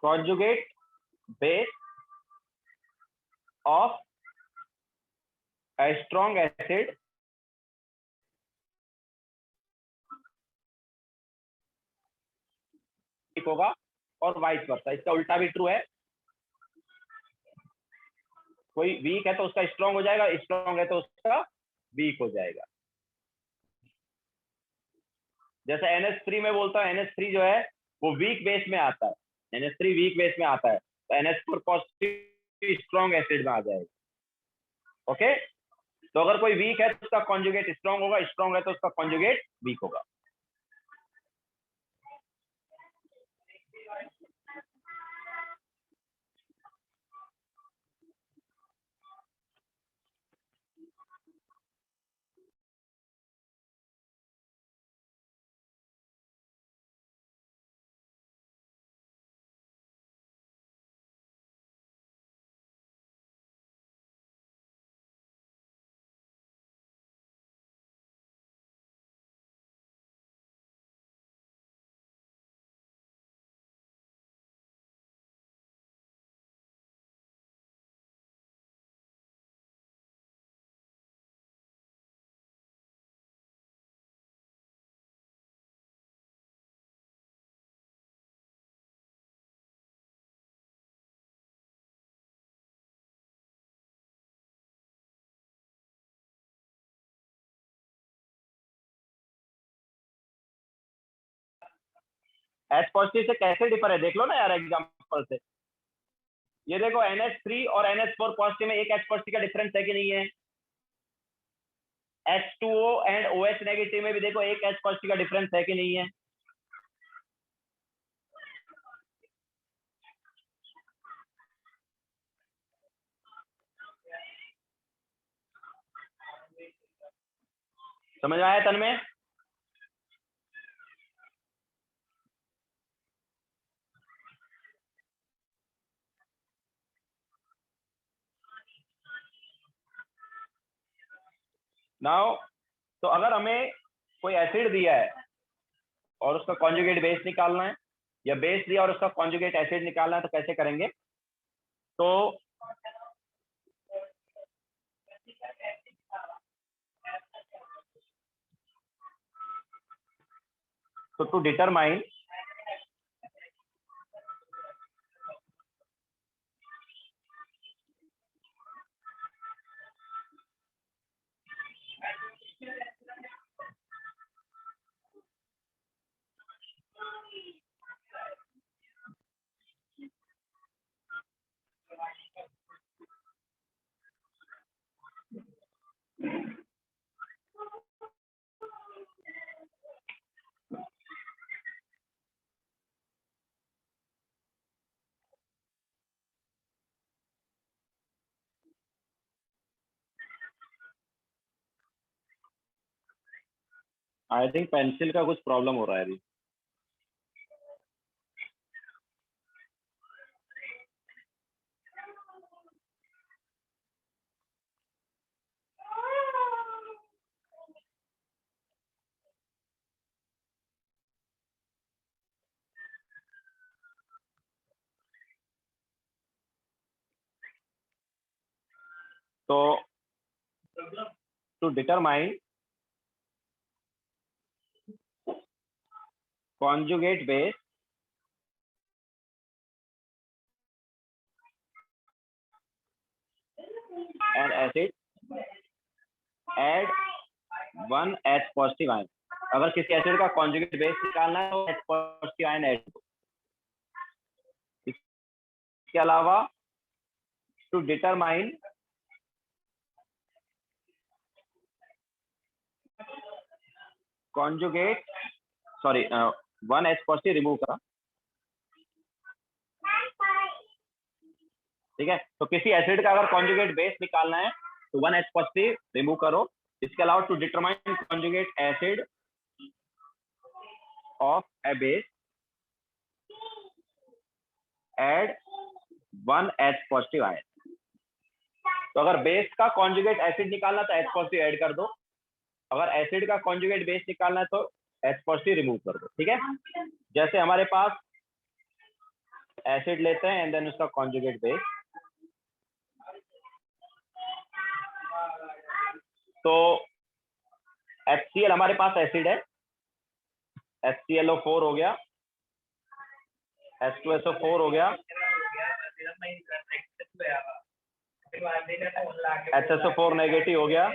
conjugate base of strong acid ठीक होगा, और वाइस वर्सा, इसका उल्टा भी ट्रू है। कोई वीक है तो उसका स्ट्रॉन्ग हो जाएगा, स्ट्रॉन्ग है तो उसका वीक हो जाएगा। जैसे NH3 में बोलता हूँ, NH3 जो है वो वीक बेस में आता है, NH3 वीक बेस में आता है, तो NH4 पॉजिटिव स्ट्रॉन्ग एसिड में आ जाएगा। ओके, तो अगर कोई वीक है तो उसका कॉन्जुगेट स्ट्रॉन्ग होगा, स्ट्रॉन्ग है तो उसका कॉन्जुगेट वीक होगा। H पॉजिटिव से कैसे डिफर है देख लो ना यार एग्जांपल से। ये देखो NH3 और NH4 पॉजिटिव में एक H पॉजिटिव का डिफरेंस है कि नहीं है। H2O एंड OH नेगेटिव में भी देखो एक H पॉजिटिव का डिफरेंस है कि नहीं है। समझ में आया तन में? नाउ तो अगर हमें कोई एसिड दिया है और उसका कॉन्जुगेट बेस निकालना है, या बेस दिया और उसका कॉन्जुगेट एसिड निकालना है, तो कैसे करेंगे? तो to determine I think pencil का कुछ प्रॉब्लम हो रहा है अभी। तो to determine conjugate base and acid, add 1 H positive ion. अगर किसी एसिड का कॉन्जुगेट बेस निकालना है तो H पॉजिटिव आयन ऐड करो। इसके अलावा to determine conjugate, sorry 1 H positive remove करा, ठीक है। तो किसी एसिड का अगर कॉन्जुगेट बेस निकालना है तो 1 H पॉजिटिव रिमूव करो। इसके अलावा to determine conjugate acid of a base, add 1 H positive ion. तो अगर बेस का कॉन्जुगेट एसिड निकालना तो H पॉजिटिव ऐड कर दो, अगर एसिड का कॉन्जुगेट बेस निकालना है तो H पॉजिटिव रिमूव कर दो, ठीक है। जैसे हमारे पास एसिड लेते हैं एंड देन उसका कॉन्जुगेट बेस, तो HCl हमारे पास एसिड है, HClO4 हो गया, H2SO4 हो गया, HSO4 नेगेटिव हो गया,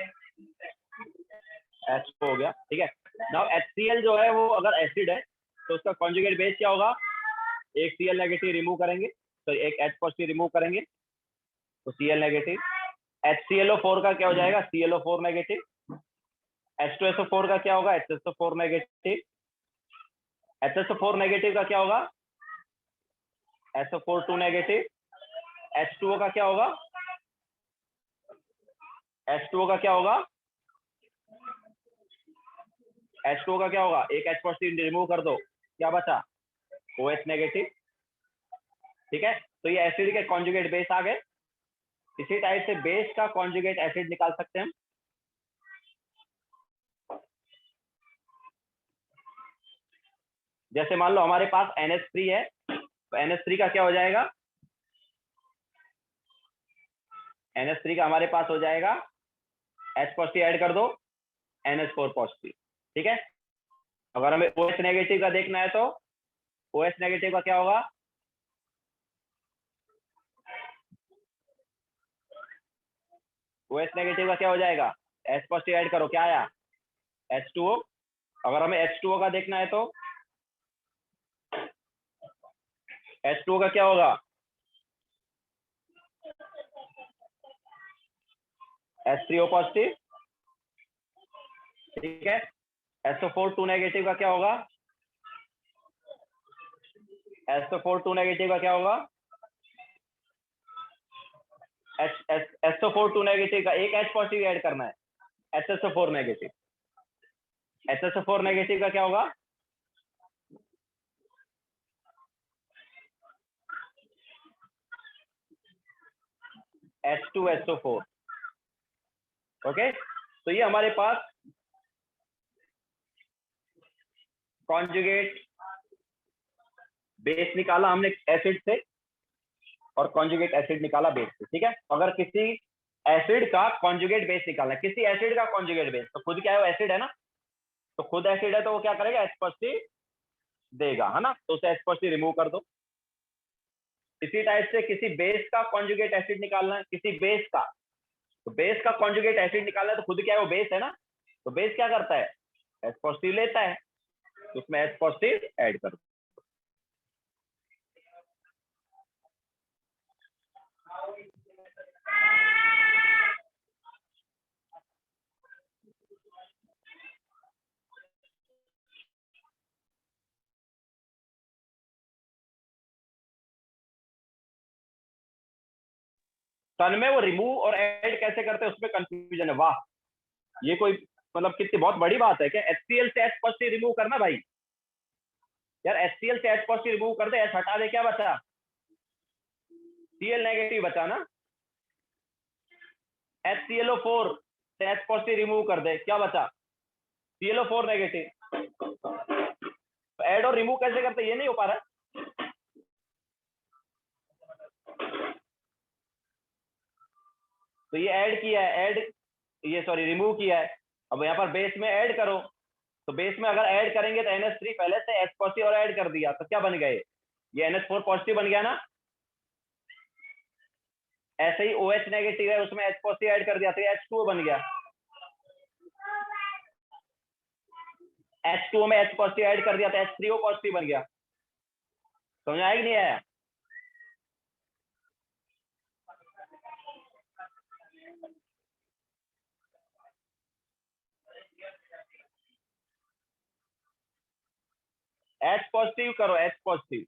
H हो गया, ठीक है। नाउ HCl जो है वो अगर एसिड है तो उसका कॉन्जुगेट बेस क्या होगा? एक Cl नेगेटिव रिमूव करेंगे तो एक H पॉजिटिव रिमूव करेंगे, तो Cl नेगेटिव। HClO4 का क्या हो जाएगा? ClO4 negative. H2SO4 का क्या होगा? HSO4 negative. HSO4 नेगेटिव का क्या होगा? SO4 2 negative. H2O का क्या होगा? H2O का क्या होगा? H2O का क्या होगा? एक H पॉजिटिव रिमूव कर दो, क्या बचा? OH negative. ठीक है, तो ये एसिड के कॉन्जुगेट बेस आ गए। इसी टाइप से बेस का कॉन्जुगेट एसिड निकाल सकते हैं हम। जैसे मान लो हमारे पास NH3 है, तो NH3 का क्या हो जाएगा? NH3 का हमारे पास हो जाएगा, H पॉजिटिव ऐड कर दो, NH4 पॉजिटिव। ठीक है, अगर हमें OH नेगेटिव का देखना है तो OH नेगेटिव का क्या होगा? OH नेगेटिव का क्या हो जाएगा? H पॉजिटिव ऐड करो, क्या आया? H2O। अगर हमें H2O का देखना है तो H2O का क्या होगा? H3O positive. ठीक है, SO4 2 नेगेटिव का क्या होगा? SO4 2 नेगेटिव का क्या होगा? SO4 2 नेगेटिव का एक H पॉजिटिव ऐड करना है, HSO4 नेगेटिव। HSO4 नेगेटिव का क्या होगा? H2SO4। ओके, तो ये हमारे पास कॉन्जुगेट बेस निकाला हमने एसिड से, और कॉन्जुगेट एसिड निकाला बेस से। ठीक है, अगर किसी एसिड का कॉन्जुगेट बेस निकालना है, किसी एसिड का कॉन्जुगेट बेस, तो खुद क्या है? वो एसिड है ना, तो खुद एसिड है तो वो क्या करेगा? H पॉजिटिव देगा, है ना, तो उसे H पॉजिटिव रिमूव कर दो। इसी टाइप से किसी बेस का कॉन्जुगेट एसिड निकालना है, किसी बेस का, तो बेस का कॉन्जुगेट एसिड निकालना है, तो खुद क्या है? वो बेस है ना, तो बेस क्या करता है? H पॉजिटिव लेता है, तो उसमें H पॉजिटिव ऐड कर दो। सन में वो रिमूव और ऐड कैसे करते हैं उसमें कंफ्यूजन है। वाह, ये कोई मतलब कितनी बहुत बड़ी बात है क्या? HCl से H पॉजिटिव रिमूव करना भाई। यार HCl से H पॉजिटिव रिमूव कर दे, H हटा दे, क्या बचा? Cl नेगेटिव बचा ना। HClO4 से H पॉजिटिव रिमूव कर दे, क्या बचा? ClO4 negative. ऐड और रिमूव कैसे करते, ये नहीं हो पा रहा। तो ये ऐड किया है, ऐड, ये सॉरी रिमूव किया है। अब यहाँ पर बेस में ऐड करो, तो बेस में अगर ऐड करेंगे तो NH3 पहले से H पॉजिटिव और ऐड कर दिया, तो क्या बन गए? ये NH4 पॉजिटिव बन गया ना। ऐसे ही OH नेगेटिव है, उसमें H पॉजिटिव ऐड कर दिया, तो ये H2O बन गया। H2O में H पॉजिटिव ऐड कर दिया तो H3O पॉजिटिव बन गया। समझ आया कि नहीं आया? H पॉजिटिव करो, H पॉजिटिव।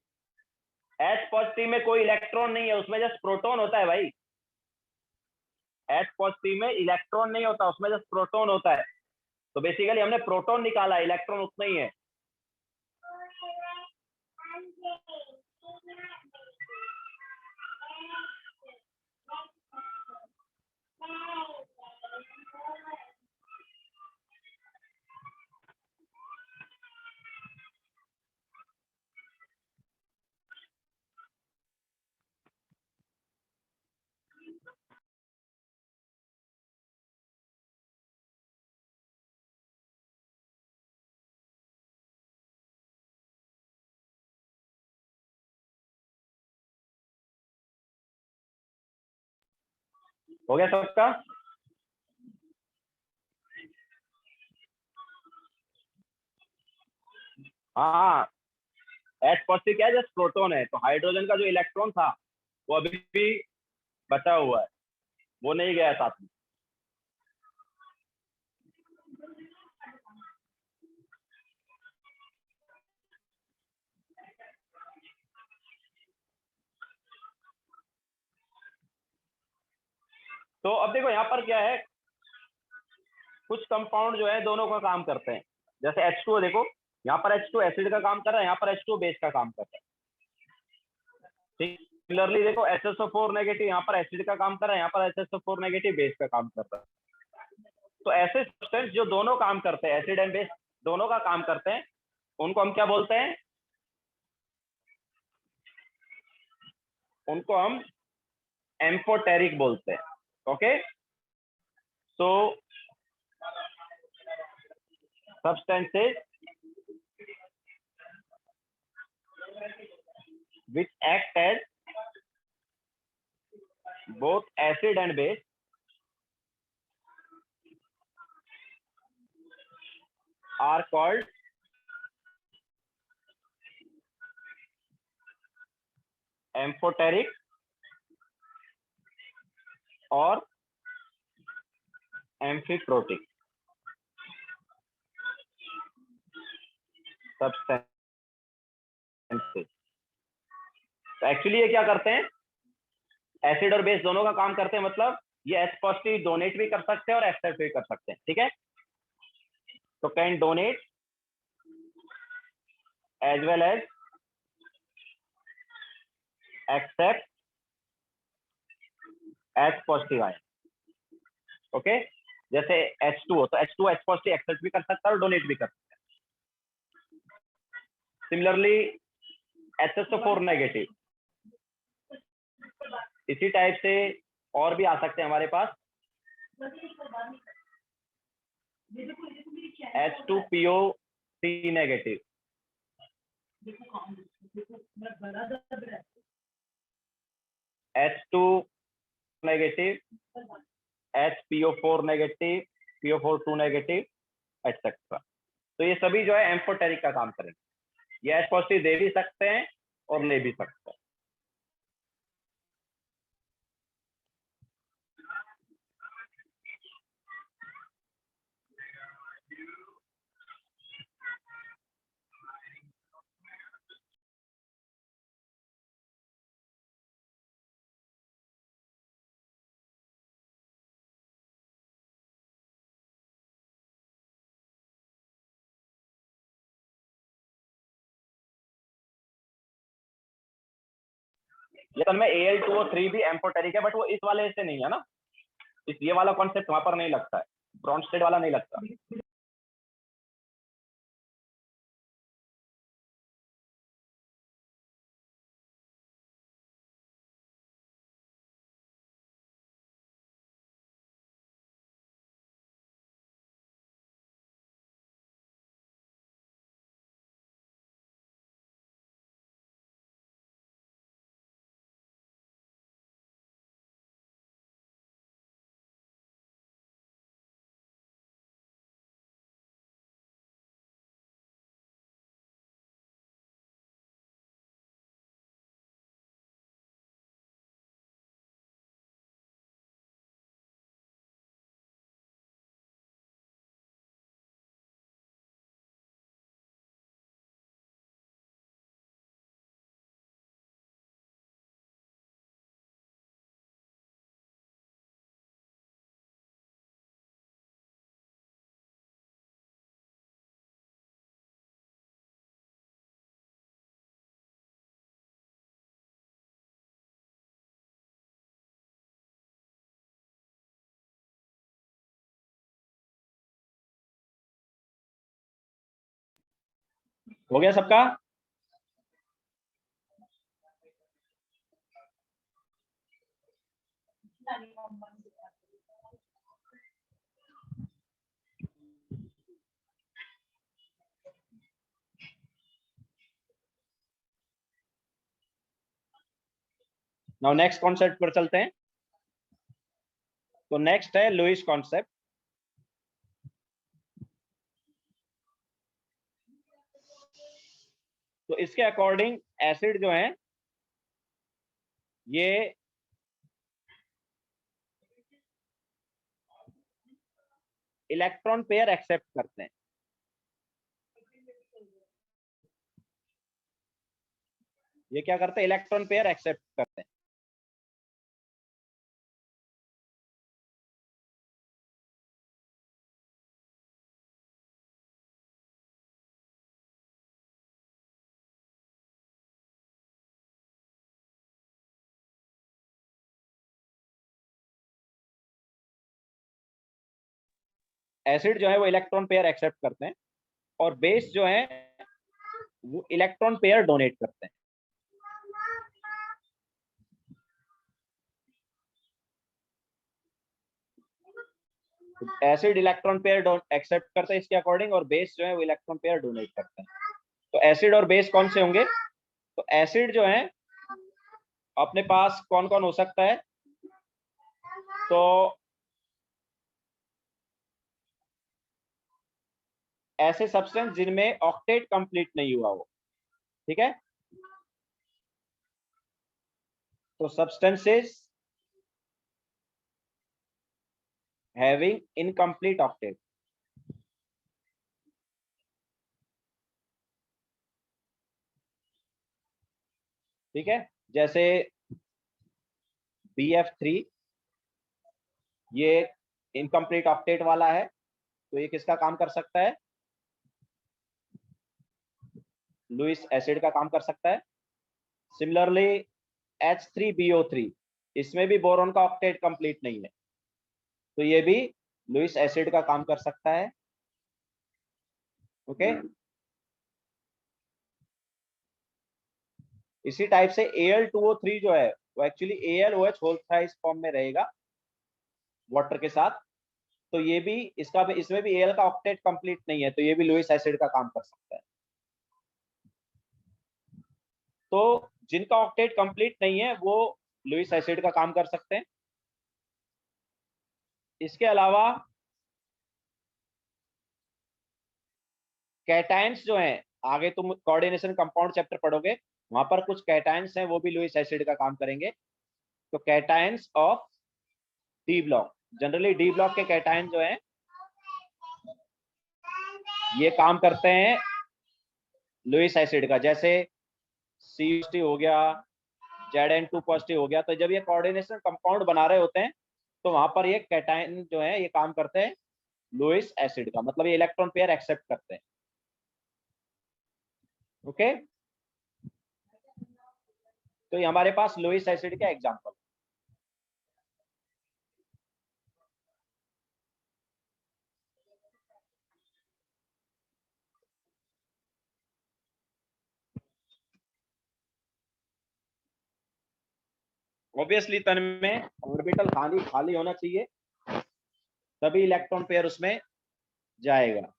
H पॉजिटिव में कोई इलेक्ट्रॉन नहीं है, उसमें जस्ट प्रोटॉन होता है भाई। H पॉजिटिव में इलेक्ट्रॉन नहीं होता, उसमें जस्ट प्रोटॉन होता है। तो बेसिकली हमने प्रोटॉन निकाला, इलेक्ट्रॉन उतना ही है। हो गया सबका? हाँ, H पॉजिटिव क्या है? जस्ट प्रोटॉन है, तो हाइड्रोजन का जो इलेक्ट्रॉन था वो अभी भी बचा हुआ है, वो नहीं गया साथ में। तो अब देखो यहाँ पर क्या है, कुछ कंपाउंड जो है दोनों का काम करते हैं। जैसे H2O, देखो यहाँ पर H2 एसिड का काम कर रहा है, यहाँ पर H2 बेस का काम कर रहा है। ठीक, सिमिलरली देखो HSO4 नेगेटिव यहाँ पर एसिड का काम कर रहा है, यहाँ पर HSO4 नेगेटिव बेस का काम कर रहा है। तो ऐसे सब्सटेंस जो दोनों काम करते हैं, एसिड एंड बेस दोनों का काम करते हैं, उनको हम क्या बोलते हैं? उनको हम एम्फोटेरिक बोलते हैं। Okay, so substances which act as both acid and base are called amphoteric or amphiprotic substances। तो एक्चुअली ये क्या करते हैं, एसिड और बेस दोनों का काम करते हैं, मतलब ये H पॉजिटिव डोनेट भी कर सकते हैं और एक्सेप्ट भी कर सकते हैं। ठीक है, तो can donate as well as accept H positive ion. Okay, जैसे H2O, तो H2O H पॉजिटिव एक्सेप्ट भी कर सकता है और डोनेट भी कर सकता है। सिमिलरली HSO4 नेगेटिव, इसी टाइप से और भी आ सकते हैं हमारे पास। H2PO3 negative, H2 negative, HPO4 negative, PO4 negative, etcetera. तो ये सभी जो है एम्फोटेरिक का काम करेंगे। ये H पॉजिटिव दे भी सकते हैं और ले भी सकते हैं। ये असल में Al2O3 भी एम्फोटेरिक है, बट वो इस वाले से नहीं है ना, इस ये वाला कॉन्सेप्ट वहां पर नहीं लगता है, ब्रॉन्स्टेड वाला नहीं लगता। हो गया सबका? नाउ नेक्स्ट कॉन्सेप्ट पर चलते हैं। तो नेक्स्ट है लुईस कॉन्सेप्ट। तो इसके अकॉर्डिंग एसिड जो है ये इलेक्ट्रॉन पेयर एक्सेप्ट करते हैं। ये क्या करते हैं? इलेक्ट्रॉन पेयर एक्सेप्ट करते हैं। एसिड जो है वो इलेक्ट्रॉन पेयर एक्सेप्ट करते हैं, और बेस जो है वो इलेक्ट्रॉन पेयर डोनेट करते हैं। एसिड इलेक्ट्रॉन पेयर एक्सेप्ट करते हैं इसके अकॉर्डिंग, और बेस जो है वो इलेक्ट्रॉन पेयर डोनेट करते हैं। तो एसिड और बेस कौन से होंगे? तो एसिड जो है अपने पास कौन कौन हो सकता है? तो ऐसे सब्सटेंस जिनमें ऑक्टेट कंप्लीट नहीं हुआ हो, ठीक है? तो सब्सटेंसेस हैविंग इनकम्प्लीट ऑक्टेट, ठीक है? जैसे BF3, ये इनकम्प्लीट ऑक्टेट वाला है, तो ये किसका काम कर सकता है? लुईस एसिड का काम कर सकता है। सिमिलरली H3BO3, इसमें भी बोरॉन का ऑक्टेट कंप्लीट नहीं है, तो ये भी लुईस एसिड का काम कर सकता है। ओके, इसी टाइप से Al2O3 जो है वो actually AlOH whole thrice form में रहेगा वाटर के साथ, तो ये भी इसमें भी Al का ऑक्टेट कंप्लीट नहीं है, तो ये भी लुईस एसिड का काम कर सकता है। तो जिनका ऑक्टेट कंप्लीट नहीं है वो लुईस एसिड का काम कर सकते हैं। इसके अलावा कैटायंस जो हैं, आगे तुम कोऑर्डिनेशन कंपाउंड चैप्टर पढ़ोगे, वहां पर कुछ कैटायंस हैं वो भी लुईस एसिड का काम करेंगे। तो cations of D block, generally D block के कैटायन जो हैं ये काम करते हैं लुईस एसिड का, जैसे C हो गया, Zn2 पॉजिटिव हो गया। तो जब ये कोऑर्डिनेशन कंपाउंड बना रहे होते हैं तो वहां पर ये कैटायन जो है ये काम करते हैं लुईस एसिड का, मतलब ये इलेक्ट्रॉन पेयर एक्सेप्ट करते हैं। ओके, तो ये हमारे पास लुईस एसिड के एग्जांपल। ऑब्वियसली तन में ऑर्बिटल खाली खाली होना चाहिए, तभी इलेक्ट्रॉन पेयर उसमें जाएगा।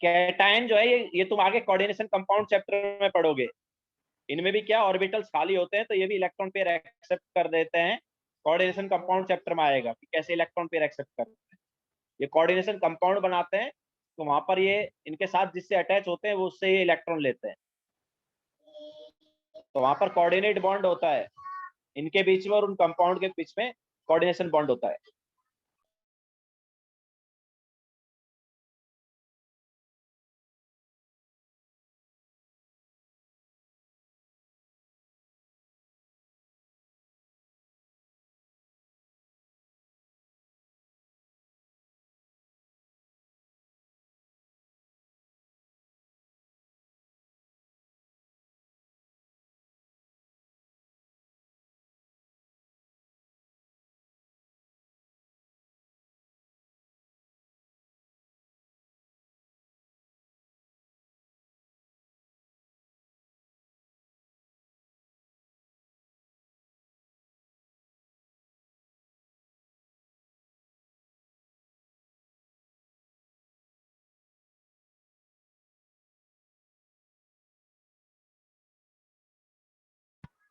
कैटायन जो है ये तुम आगे कोऑर्डिनेशन कंपाउंड चैप्टर में पढ़ोगे। इनमें भी क्या ऑर्बिटल्स खाली होते हैं, तो ये भी इलेक्ट्रॉन पेयर एक्सेप्ट कर देते हैं। कोऑर्डिनेशन कंपाउंड चैप्टर में आएगा कि कैसे इलेक्ट्रॉन पेयर एक्सेप्ट करते हैं। ये कोऑर्डिनेशन कंपाउंड बनाते हैं, तो वहां पर ये इनके साथ जिससे अटैच होते हैं वो उससे ये इलेक्ट्रॉन लेते हैं, तो वहां पर कोऑर्डिनेट बॉन्ड होता है इनके बीच में, और उन कंपाउंड के बीच में कोऑर्डिनेशन बॉन्ड होता है।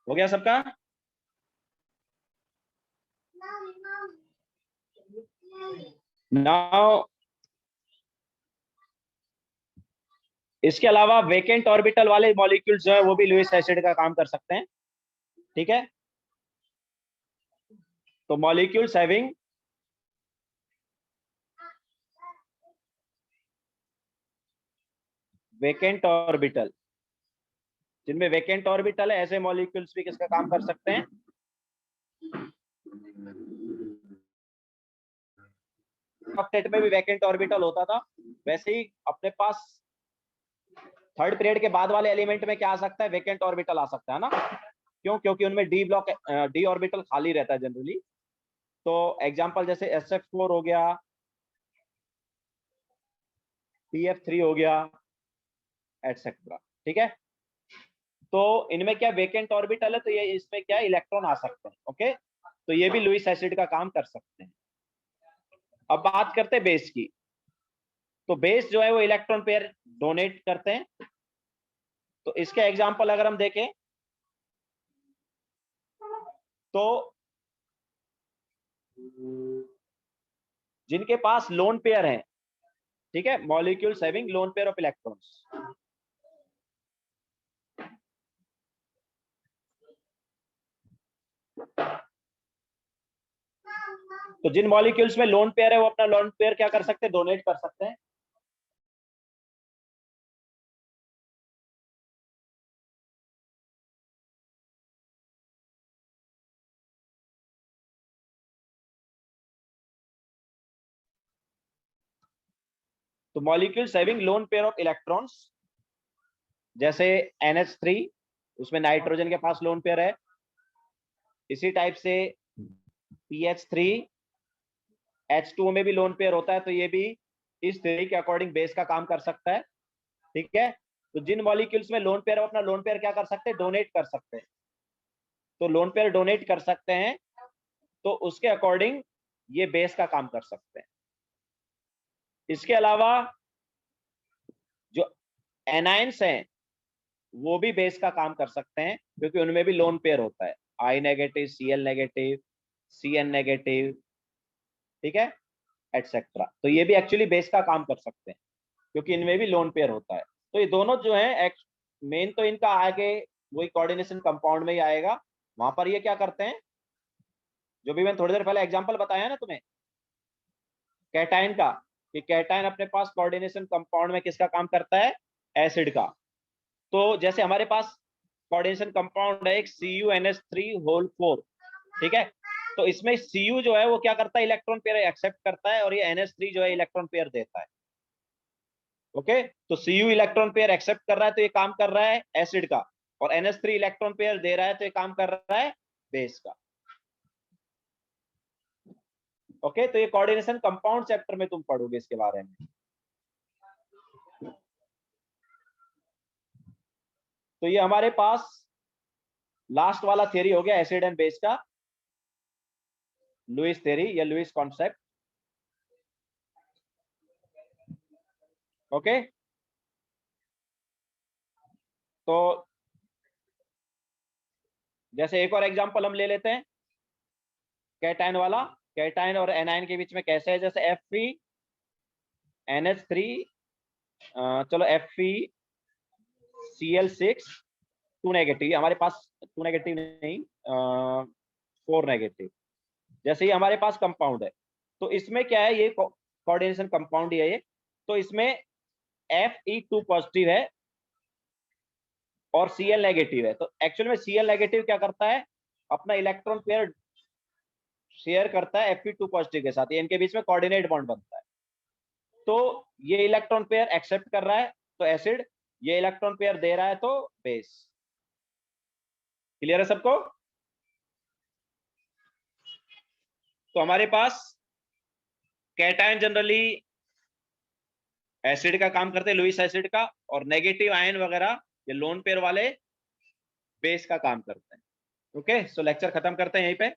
हो गया सबका? नाउ इसके अलावा वेकेंट ऑर्बिटल वाले मॉलिक्यूल्स जो है वो भी लुईस एसिड का काम कर सकते हैं, ठीक है। तो मॉलिक्यूल्स हैविंग वेकेंट ऑर्बिटल, जिनमें वेकेंट ऑर्बिटल है, ऐसे मॉलिक्यूल्स भी किसका काम कर सकते हैं? ऑक्टेट में भी वेकेंट ऑर्बिटल होता था, वैसे ही अपने पास थर्ड पीरियड के बाद वाले एलिमेंट में क्या आ सकता है? वेकेंट ऑर्बिटल आ सकता है ना। क्यों? क्योंकि उनमें डी ब्लॉक डी ऑर्बिटल खाली रहता है जनरली। तो एग्जांपल जैसे SF4 हो गया, PF3 हो गया, एटसेट्रा, ठीक है। तो इनमें क्या वेकेंट ऑर्बिटल है, तो ये इसमें क्या इलेक्ट्रॉन आ सकते हैं, ओके। तो ये भी लुईस एसिड का काम कर सकते हैं। अब बात करते हैं बेस की। तो बेस जो है वो इलेक्ट्रॉन पेयर डोनेट करते हैं। तो इसके एग्जांपल अगर हम देखें तो जिनके पास लोन पेयर है, ठीक है, molecules having lone pair of electrons, तो जिन मॉलिक्यूल्स में लोन पेयर है वो अपना लोन पेयर क्या कर सकते हैं? डोनेट कर सकते हैं। तो molecules having lone pair of electrons, जैसे NH3, उसमें नाइट्रोजन के पास लोन पेयर है। इसी टाइप से PH3, H2 में भी लोन पेयर होता है, तो ये भी इस थ्योरी के अकॉर्डिंग बेस का काम कर सकता है, ठीक है। तो जिन मॉलिक्यूल्स में लोन पेयर है, अपना लोन पेयर क्या कर सकते हैं? डोनेट कर सकते हैं। तो लोन पेयर डोनेट कर सकते हैं, तो उसके अकॉर्डिंग ये बेस का काम कर सकते हैं। इसके अलावा जो एनायंस हैं वो भी बेस का काम कर सकते हैं, क्योंकि उनमें भी लोन पेयर होता है, I negative, Cl negative, Cn negative, ठीक है, एटसेट्रा। तो ये भी एक्चुअली बेस का काम कर सकते हैं, क्योंकि इनमें भी लोन पेयर होता है। तो ये दोनों जो है मेन तो इनका आगे वही कोऑर्डिनेशन कंपाउंड में ही आएगा। वहां पर ये क्या करते हैं, जो भी मैंने थोड़ी देर पहले एग्जांपल बताया ना तुम्हें कैटायन का, कि कैटायन अपने पास कोऑर्डिनेशन कंपाउंड में किसका काम करता है? एसिड का। तो जैसे हमारे पास कोऑर्डिनेशन कंपाउंड है एक CuNH3 होल 4, ठीक है। तो इसमें Cu जो है वो क्या करता है? इलेक्ट्रॉन पेयर एक्सेप्ट करता है, और ये NH3 जो है इलेक्ट्रॉन पेयर देता है, ओके। तो Cu इलेक्ट्रॉन पेयर एक्सेप्ट कर रहा है, तो ये काम कर रहा है एसिड का, और NH3 इलेक्ट्रॉन पेयर दे रहा है, तो ये काम कर रहा है बेस का, ओके। तो ये कोऑर्डिनेशन कंपाउंड चैप्टर में तुम पढ़ोगे इसके बारे में। तो ये हमारे पास लास्ट वाला थियरी हो गया एसिड एंड बेस का, लुईस थियरी या लुईस कॉन्सेप्ट, ओके। तो जैसे एक और एग्जांपल हम ले लेते हैं कैटायन वाला। कैटायन और एनायन के बीच में कैसे है? जैसे FeNH3, चलो FeCl6 2 नेगेटिव, हमारे पास 2 नेगेटिव नहीं, 4 नेगेटिव। जैसे ही हमारे पास कंपाउंड है, तो इसमें क्या है? ये कोऑर्डिनेशन कंपाउंड ही है ये। तो इसमें Fe2 पॉजिटिव है और Cl नेगेटिव है। तो एक्चुअल में Cl नेगेटिव क्या करता है? अपना इलेक्ट्रॉन पेयर शेयर करता है Fe2 पॉजिटिव के साथ, ये इनके बीच में कोऑर्डिनेट बॉन्ड बनता है। तो ये इलेक्ट्रॉन पेयर एक्सेप्ट कर रहा है तो एसिड, ये इलेक्ट्रॉन पेयर दे रहा है तो बेस। क्लियर है सबको? तो हमारे पास कैटायन जनरली एसिड का काम करते हैं, लुईस एसिड का, और नेगेटिव आयन वगैरह ये लोन पेयर वाले बेस का काम करते हैं, ओके। सो लेक्चर खत्म करते हैं यहीं पे।